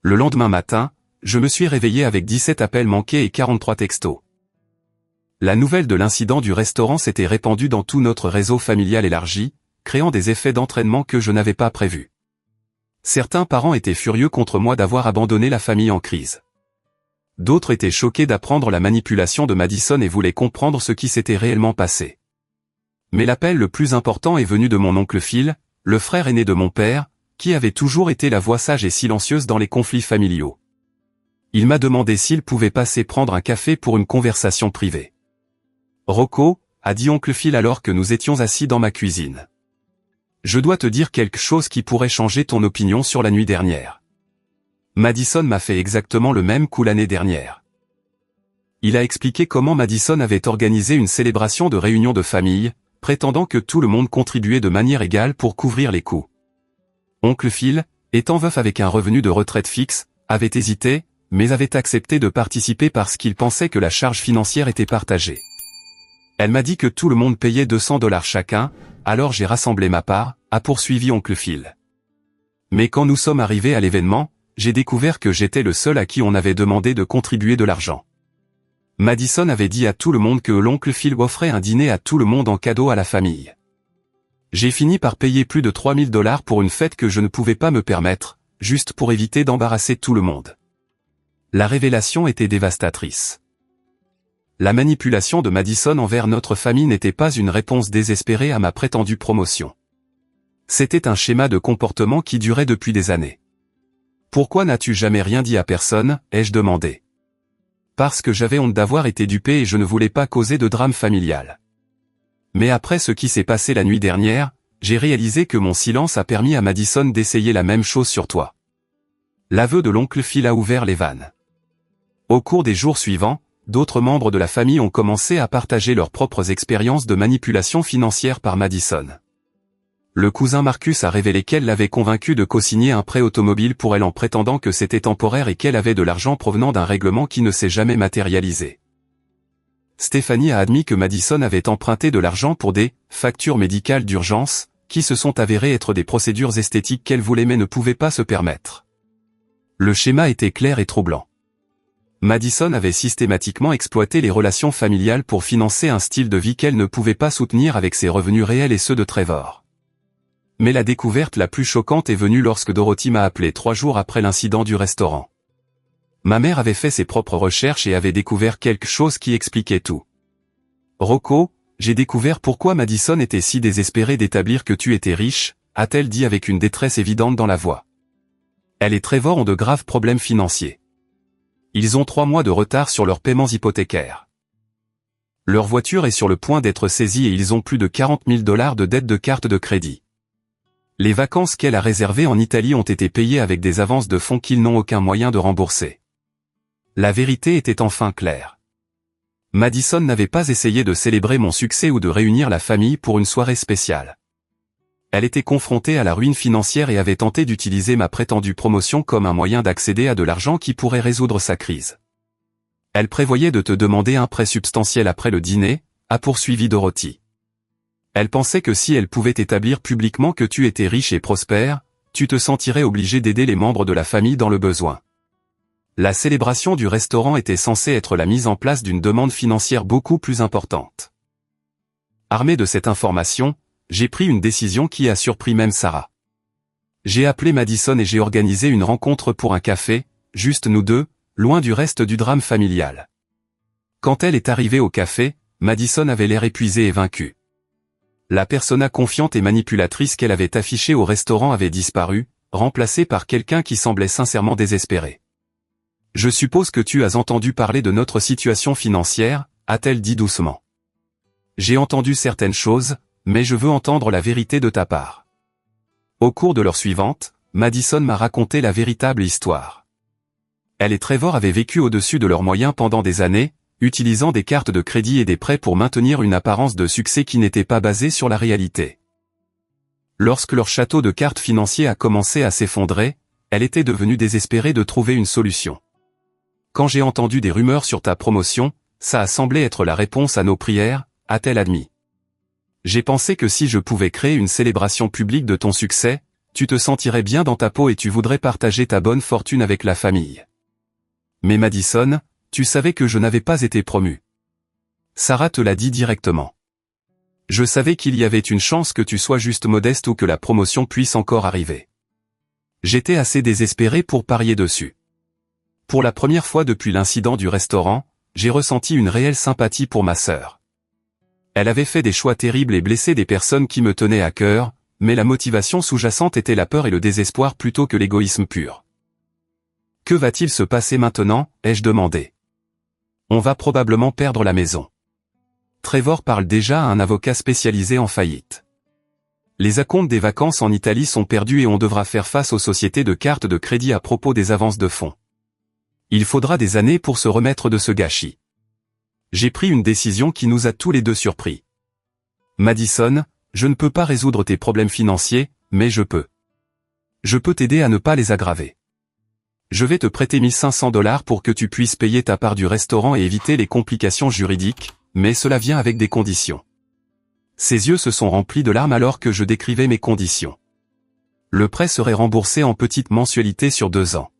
Le lendemain matin, je me suis réveillé avec 17 appels manqués et 43 textos. La nouvelle de l'incident du restaurant s'était répandue dans tout notre réseau familial élargi, créant des effets d'entraînement que je n'avais pas prévus. Certains parents étaient furieux contre moi d'avoir abandonné la famille en crise. D'autres étaient choqués d'apprendre la manipulation de Madison et voulaient comprendre ce qui s'était réellement passé. Mais l'appel le plus important est venu de mon oncle Phil, le frère aîné de mon père, qui avait toujours été la voix sage et silencieuse dans les conflits familiaux. Il m'a demandé s'il pouvait passer prendre un café pour une conversation privée. Rocco, a dit oncle Phil alors que nous étions assis dans ma cuisine. Je dois te dire quelque chose qui pourrait changer ton opinion sur la nuit dernière. Madison m'a fait exactement le même coup l'année dernière. Il a expliqué comment Madison avait organisé une célébration de réunion de famille, prétendant que tout le monde contribuait de manière égale pour couvrir les coûts. Oncle Phil, étant veuf avec un revenu de retraite fixe, avait hésité, mais avait accepté de participer parce qu'il pensait que la charge financière était partagée. Elle m'a dit que tout le monde payait $200 chacun, alors j'ai rassemblé ma part, a poursuivi oncle Phil. Mais quand nous sommes arrivés à l'événement, j'ai découvert que j'étais le seul à qui on avait demandé de contribuer de l'argent. Madison avait dit à tout le monde que l'oncle Phil offrait un dîner à tout le monde en cadeau à la famille. J'ai fini par payer plus de $3000 pour une fête que je ne pouvais pas me permettre, juste pour éviter d'embarrasser tout le monde. La révélation était dévastatrice. La manipulation de Madison envers notre famille n'était pas une réponse désespérée à ma prétendue promotion. C'était un schéma de comportement qui durait depuis des années. Pourquoi n'as-tu jamais rien dit à personne, ai-je demandé. Parce que j'avais honte d'avoir été dupé et je ne voulais pas causer de drame familial. Mais après ce qui s'est passé la nuit dernière, j'ai réalisé que mon silence a permis à Madison d'essayer la même chose sur toi. L'aveu de l'oncle Phil a ouvert les vannes. Au cours des jours suivants, d'autres membres de la famille ont commencé à partager leurs propres expériences de manipulation financière par Madison. Le cousin Marcus a révélé qu'elle l'avait convaincu de co-signer un prêt automobile pour elle en prétendant que c'était temporaire et qu'elle avait de l'argent provenant d'un règlement qui ne s'est jamais matérialisé. Stéphanie a admis que Madison avait emprunté de l'argent pour des « factures médicales d'urgence » qui se sont avérées être des procédures esthétiques qu'elle voulait mais ne pouvait pas se permettre. Le schéma était clair et troublant. Madison avait systématiquement exploité les relations familiales pour financer un style de vie qu'elle ne pouvait pas soutenir avec ses revenus réels et ceux de Trevor. Mais la découverte la plus choquante est venue lorsque Dorothy m'a appelé 3 jours après l'incident du restaurant. Ma mère avait fait ses propres recherches et avait découvert quelque chose qui expliquait tout. Rocco, j'ai découvert pourquoi Madison était si désespérée d'établir que tu étais riche, a-t-elle dit avec une détresse évidente dans la voix. Elle et Trevor ont de graves problèmes financiers. Ils ont 3 mois de retard sur leurs paiements hypothécaires. Leur voiture est sur le point d'être saisie et ils ont plus de $40 000 de dettes de carte de crédit. Les vacances qu'elle a réservées en Italie ont été payées avec des avances de fonds qu'ils n'ont aucun moyen de rembourser. La vérité était enfin claire. Madison n'avait pas essayé de célébrer mon succès ou de réunir la famille pour une soirée spéciale. Elle était confrontée à la ruine financière et avait tenté d'utiliser ma prétendue promotion comme un moyen d'accéder à de l'argent qui pourrait résoudre sa crise. Elle prévoyait de te demander un prêt substantiel après le dîner, a poursuivi Dorothy. Elle pensait que si elle pouvait établir publiquement que tu étais riche et prospère, tu te sentirais obligé d'aider les membres de la famille dans le besoin. La célébration du restaurant était censée être la mise en place d'une demande financière beaucoup plus importante. Armée de cette information, j'ai pris une décision qui a surpris même Sarah. J'ai appelé Madison et j'ai organisé une rencontre pour un café, juste nous deux, loin du reste du drame familial. Quand elle est arrivée au café, Madison avait l'air épuisée et vaincue. La persona confiante et manipulatrice qu'elle avait affichée au restaurant avait disparu, remplacée par quelqu'un qui semblait sincèrement désespéré. « Je suppose que tu as entendu parler de notre situation financière », a-t-elle dit doucement. « J'ai entendu certaines choses, mais je veux entendre la vérité de ta part. » Au cours de l'heure suivante, Madison m'a raconté la véritable histoire. Elle et Trevor avaient vécu au-dessus de leurs moyens pendant des années, utilisant des cartes de crédit et des prêts pour maintenir une apparence de succès qui n'était pas basée sur la réalité. Lorsque leur château de cartes financier a commencé à s'effondrer, elle était devenue désespérée de trouver une solution. « Quand j'ai entendu des rumeurs sur ta promotion, ça a semblé être la réponse à nos prières, a-t-elle admis. J'ai pensé que si je pouvais créer une célébration publique de ton succès, tu te sentirais bien dans ta peau et tu voudrais partager ta bonne fortune avec la famille. Mais Madison, tu savais que je n'avais pas été promu. Sarah te l'a dit directement. Je savais qu'il y avait une chance que tu sois juste modeste ou que la promotion puisse encore arriver. J'étais assez désespéré pour parier dessus. Pour la première fois depuis l'incident du restaurant, j'ai ressenti une réelle sympathie pour ma sœur. Elle avait fait des choix terribles et blessé des personnes qui me tenaient à cœur, mais la motivation sous-jacente était la peur et le désespoir plutôt que l'égoïsme pur. « Que va-t-il se passer maintenant » ai-je demandé. « On va probablement perdre la maison. » Trevor parle déjà à un avocat spécialisé en faillite. Les acomptes des vacances en Italie sont perdus et on devra faire face aux sociétés de cartes de crédit à propos des avances de fonds. Il faudra des années pour se remettre de ce gâchis. J'ai pris une décision qui nous a tous les deux surpris. Madison, je ne peux pas résoudre tes problèmes financiers, mais je peux. Je peux t'aider à ne pas les aggraver. Je vais te prêter $1 500 pour que tu puisses payer ta part du restaurant et éviter les complications juridiques, mais cela vient avec des conditions. Ses yeux se sont remplis de larmes alors que je décrivais mes conditions. Le prêt serait remboursé en petites mensualités sur 2 ans.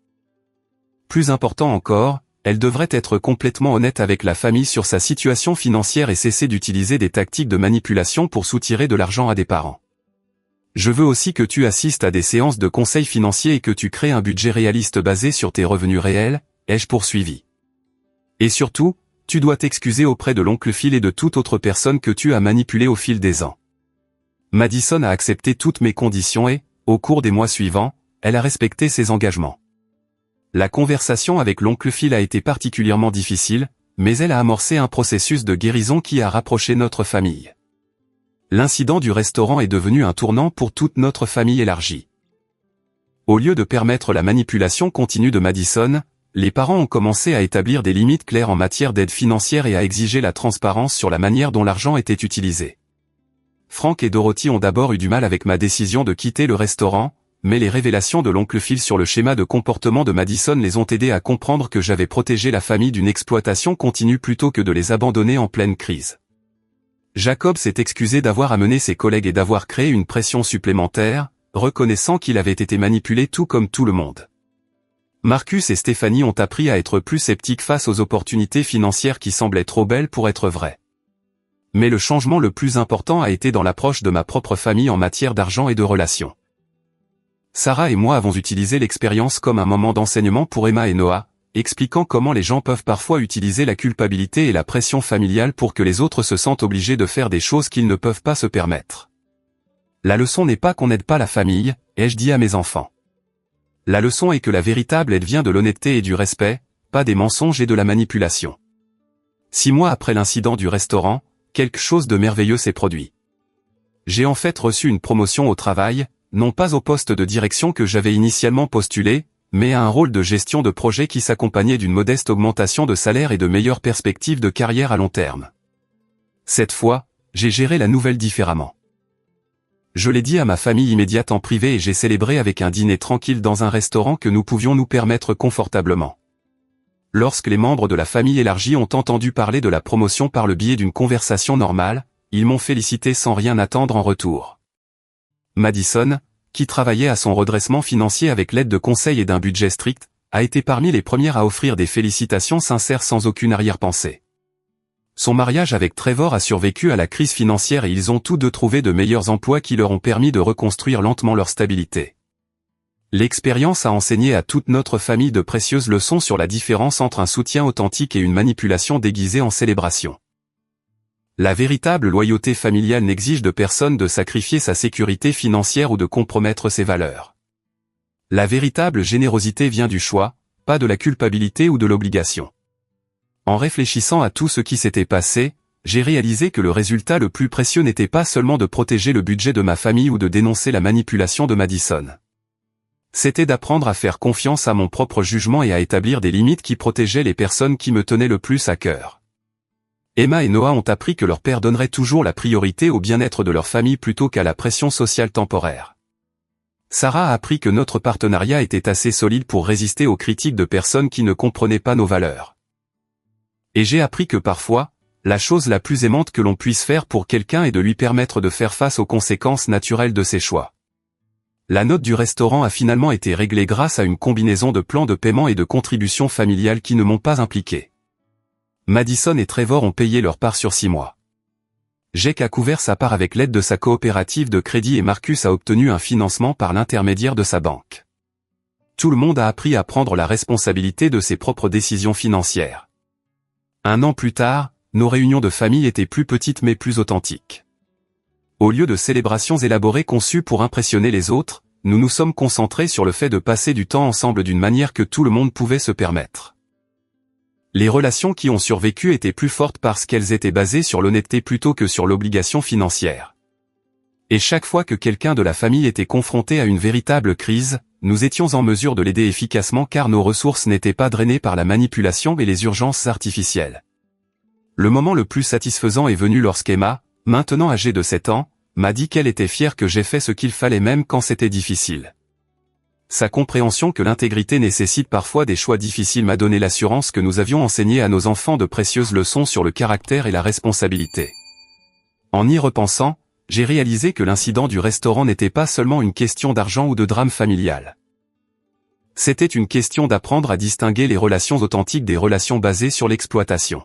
Plus important encore, elle devrait être complètement honnête avec la famille sur sa situation financière et cesser d'utiliser des tactiques de manipulation pour soutirer de l'argent à des parents. Je veux aussi que tu assistes à des séances de conseil financier et que tu crées un budget réaliste basé sur tes revenus réels, ai-je poursuivi. Et surtout, tu dois t'excuser auprès de l'oncle Phil et de toute autre personne que tu as manipulée au fil des ans. Madison a accepté toutes mes conditions et, au cours des mois suivants, elle a respecté ses engagements. La conversation avec l'oncle Phil a été particulièrement difficile, mais elle a amorcé un processus de guérison qui a rapproché notre famille. L'incident du restaurant est devenu un tournant pour toute notre famille élargie. Au lieu de permettre la manipulation continue de Madison, les parents ont commencé à établir des limites claires en matière d'aide financière et à exiger la transparence sur la manière dont l'argent était utilisé. Frank et Dorothy ont d'abord eu du mal avec ma décision de quitter le restaurant, mais les révélations de l'oncle Phil sur le schéma de comportement de Madison les ont aidés à comprendre que j'avais protégé la famille d'une exploitation continue plutôt que de les abandonner en pleine crise. Jacob s'est excusé d'avoir amené ses collègues et d'avoir créé une pression supplémentaire, reconnaissant qu'il avait été manipulé tout comme tout le monde. Marcus et Stéphanie ont appris à être plus sceptiques face aux opportunités financières qui semblaient trop belles pour être vraies. Mais le changement le plus important a été dans l'approche de ma propre famille en matière d'argent et de relations. Sarah et moi avons utilisé l'expérience comme un moment d'enseignement pour Emma et Noah, expliquant comment les gens peuvent parfois utiliser la culpabilité et la pression familiale pour que les autres se sentent obligés de faire des choses qu'ils ne peuvent pas se permettre. La leçon n'est pas qu'on n'aide pas la famille, ai-je dit à mes enfants. La leçon est que la véritable aide vient de l'honnêteté et du respect, pas des mensonges et de la manipulation. 6 mois après l'incident du restaurant, quelque chose de merveilleux s'est produit. J'ai en fait reçu une promotion au travail, non pas au poste de direction que j'avais initialement postulé, mais à un rôle de gestion de projet qui s'accompagnait d'une modeste augmentation de salaire et de meilleures perspectives de carrière à long terme. Cette fois, j'ai géré la nouvelle différemment. Je l'ai dit à ma famille immédiate en privé et j'ai célébré avec un dîner tranquille dans un restaurant que nous pouvions nous permettre confortablement. Lorsque les membres de la famille élargie ont entendu parler de la promotion par le biais d'une conversation normale, ils m'ont félicité sans rien attendre en retour. Madison, qui travaillait à son redressement financier avec l'aide de conseils et d'un budget strict, a été parmi les premières à offrir des félicitations sincères sans aucune arrière-pensée. Son mariage avec Trevor a survécu à la crise financière et ils ont tous deux trouvé de meilleurs emplois qui leur ont permis de reconstruire lentement leur stabilité. L'expérience a enseigné à toute notre famille de précieuses leçons sur la différence entre un soutien authentique et une manipulation déguisée en célébration. La véritable loyauté familiale n'exige de personne de sacrifier sa sécurité financière ou de compromettre ses valeurs. La véritable générosité vient du choix, pas de la culpabilité ou de l'obligation. En réfléchissant à tout ce qui s'était passé, j'ai réalisé que le résultat le plus précieux n'était pas seulement de protéger le budget de ma famille ou de dénoncer la manipulation de Madison. C'était d'apprendre à faire confiance à mon propre jugement et à établir des limites qui protégeaient les personnes qui me tenaient le plus à cœur. Emma et Noah ont appris que leur père donnerait toujours la priorité au bien-être de leur famille plutôt qu'à la pression sociale temporaire. Sarah a appris que notre partenariat était assez solide pour résister aux critiques de personnes qui ne comprenaient pas nos valeurs. Et j'ai appris que parfois, la chose la plus aimante que l'on puisse faire pour quelqu'un est de lui permettre de faire face aux conséquences naturelles de ses choix. La note du restaurant a finalement été réglée grâce à une combinaison de plans de paiement et de contributions familiales qui ne m'ont pas impliqué. Madison et Trevor ont payé leur part sur 6 mois. Jake a couvert sa part avec l'aide de sa coopérative de crédit et Marcus a obtenu un financement par l'intermédiaire de sa banque. Tout le monde a appris à prendre la responsabilité de ses propres décisions financières. 1 an plus tard, nos réunions de famille étaient plus petites mais plus authentiques. Au lieu de célébrations élaborées conçues pour impressionner les autres, nous nous sommes concentrés sur le fait de passer du temps ensemble d'une manière que tout le monde pouvait se permettre. Les relations qui ont survécu étaient plus fortes parce qu'elles étaient basées sur l'honnêteté plutôt que sur l'obligation financière. Et chaque fois que quelqu'un de la famille était confronté à une véritable crise, nous étions en mesure de l'aider efficacement car nos ressources n'étaient pas drainées par la manipulation et les urgences artificielles. Le moment le plus satisfaisant est venu lorsqu'Emma, maintenant âgée de 7 ans, m'a dit qu'elle était fière que j'ai fait ce qu'il fallait même quand c'était difficile. Sa compréhension que l'intégrité nécessite parfois des choix difficiles m'a donné l'assurance que nous avions enseigné à nos enfants de précieuses leçons sur le caractère et la responsabilité. En y repensant, j'ai réalisé que l'incident du restaurant n'était pas seulement une question d'argent ou de drame familial. C'était une question d'apprendre à distinguer les relations authentiques des relations basées sur l'exploitation.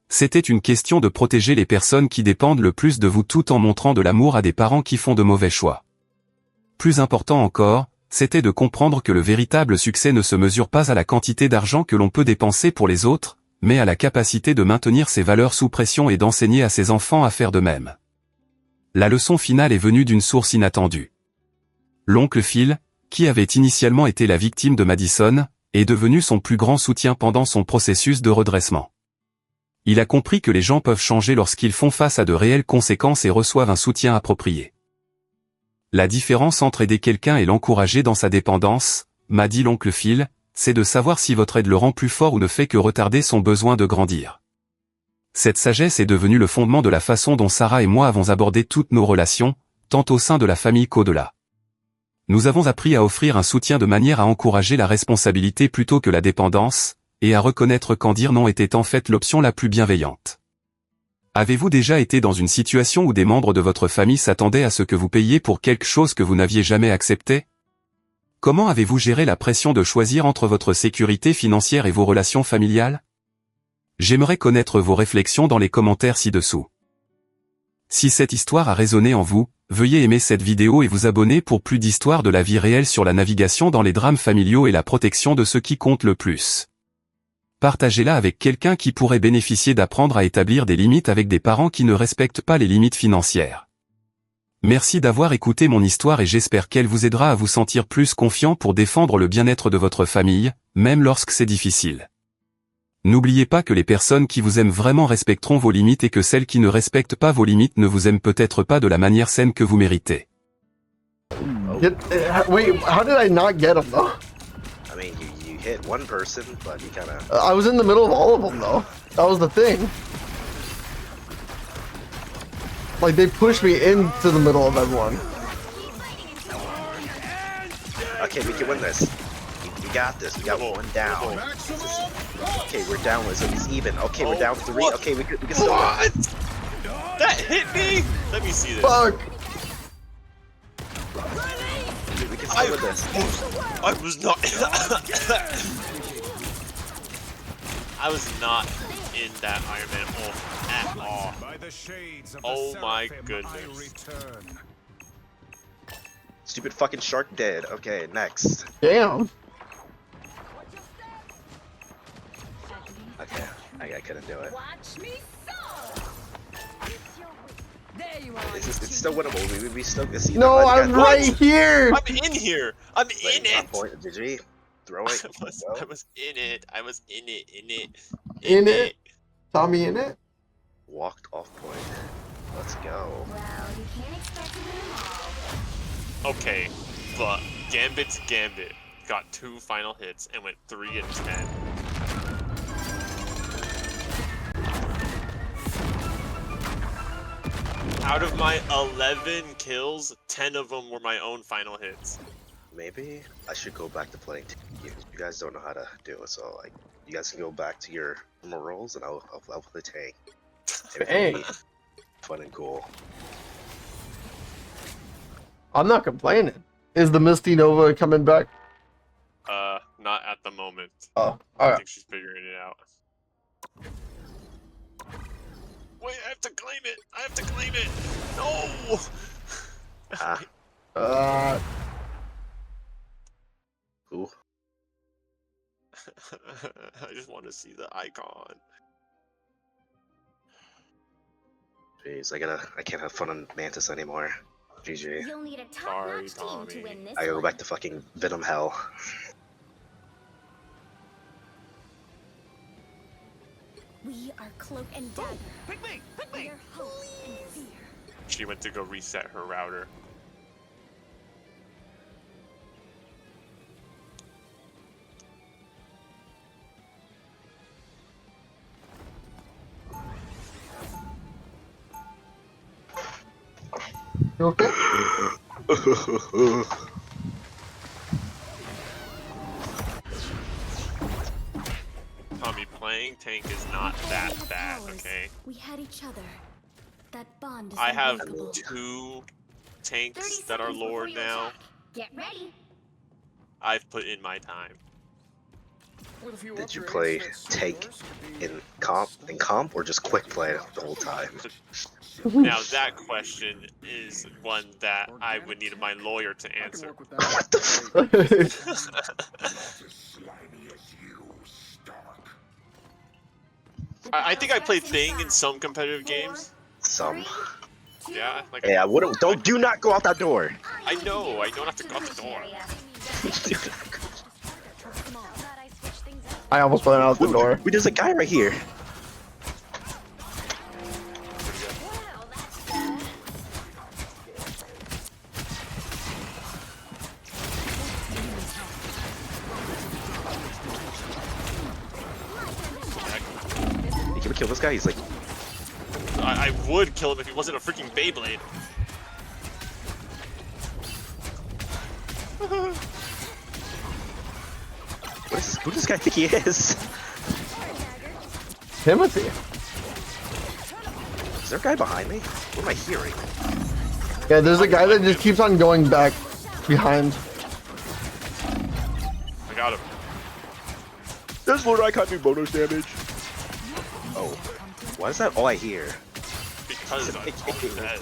C'était une question de protéger les personnes qui dépendent le plus de vous tout en montrant de l'amour à des parents qui font de mauvais choix. Plus important encore, c'était de comprendre que le véritable succès ne se mesure pas à la quantité d'argent que l'on peut dépenser pour les autres, mais à la capacité de maintenir ses valeurs sous pression et d'enseigner à ses enfants à faire de même. La leçon finale est venue d'une source inattendue. L'oncle Phil, qui avait initialement été la victime de Madison, est devenu son plus grand soutien pendant son processus de redressement. Il a compris que les gens peuvent changer lorsqu'ils font face à de réelles conséquences et reçoivent un soutien approprié. La différence entre aider quelqu'un et l'encourager dans sa dépendance, m'a dit l'oncle Phil, c'est de savoir si votre aide le rend plus fort ou ne fait que retarder son besoin de grandir. Cette sagesse est devenue le fondement de la façon dont Sarah et moi avons abordé toutes nos relations, tant au sein de la famille qu'au-delà. Nous avons appris à offrir un soutien de manière à encourager la responsabilité plutôt que la dépendance, et à reconnaître quand dire non était en fait l'option la plus bienveillante. Avez-vous déjà été dans une situation où des membres de votre famille s'attendaient à ce que vous payiez pour quelque chose que vous n'aviez jamais accepté? Comment avez-vous géré la pression de choisir entre votre sécurité financière et vos relations familiales? J'aimerais connaître vos réflexions dans les commentaires ci-dessous. Si cette histoire a résonné en vous, veuillez aimer cette vidéo et vous abonner pour plus d'histoires de la vie réelle sur la navigation dans les drames familiaux et la protection de ceux qui comptent le plus. Partagez-la avec quelqu'un qui pourrait bénéficier d'apprendre à établir des limites avec des parents qui ne respectent pas les limites financières. Merci d'avoir écouté mon histoire et j'espère qu'elle vous aidera à vous sentir plus confiant pour défendre le bien-être de votre famille, même lorsque c'est difficile. N'oubliez pas que les personnes qui vous aiment vraiment respecteront vos limites et que celles qui ne respectent pas vos limites ne vous aiment peut-être pas de la manière saine que vous méritez. Wait, how did I not get him though? I mean, you hit one person, but you kind of... I was in the middle of all of them though. That was the thing. Like they pushed me into the middle of everyone. Okay, we can win this. We got this. We got one down. Okay, we're down. So it's even. Okay, we're down 3. Okay, we can still win. That hit me! Let me see this. Fuck! Dude, we can still win this. I was not. I was not in that Iron Man off at all. Oh my goodness. Stupid fucking shark dead. Okay, next. Damn. Okay, I couldn't do it. Watch me so. There you are. It's still winnable. We still can see. No, I'm What? right here. I'm in here. I'm in it. Point. Did you throw it? I was in it. I was in it. In it? Tommy in it? Walked off point. Let's go. Well, you can't expect to win them all. Okay, but Gambit's Gambit got 2 final hits and went 3 and 10. Out of my 11 kills, 10 of them were my own final hits. Maybe I should go back to playing team. You guys don't know how to do it, so like you guys can go back to your normal roles, and I'll play tank. Hey. Fun and cool. I'm not complaining. Is the Misty Nova coming back? Not at the moment. Oh, I alright. think she's figuring it out. Wait, I have to claim it! I have to claim it! No! Ah, Uh, who? I just want to see the icon. Jeez, I can't have fun on Mantis anymore. GG. You'll need a Sorry, top-notch team Tommy. to win this I gotta go one. back to fucking Venom Hell. We are cloak and dagger. We are hope and fear. She went to go reset her router. You okay? Tommy, playing tank is not that We bad, have powers. okay? We had each other. That bond is I have unbreakable. 2 tanks 30 that are seconds before lord you now. attack. Get ready. I've put in my time. Did you play tank in comp or just quick play the whole time? Now that question is one that I would need my lawyer to answer. What the fuck? I think I played Thing in some competitive games. Some. Yeah, like Hey, I wouldn't. Do not go out that door. I know not to go out the door. I almost went out the door. Wait, there's a guy right here. Can we kill this guy? He's like, I would kill him if he wasn't a freaking Beyblade. who does this guy think he is? Timothy. Is there a guy behind me? What am I hearing? Yeah, there's a guy that just keeps on going back behind. I got him. This Lord Icon do bonus damage. Oh. Why is that all I hear? Because I'm all dead.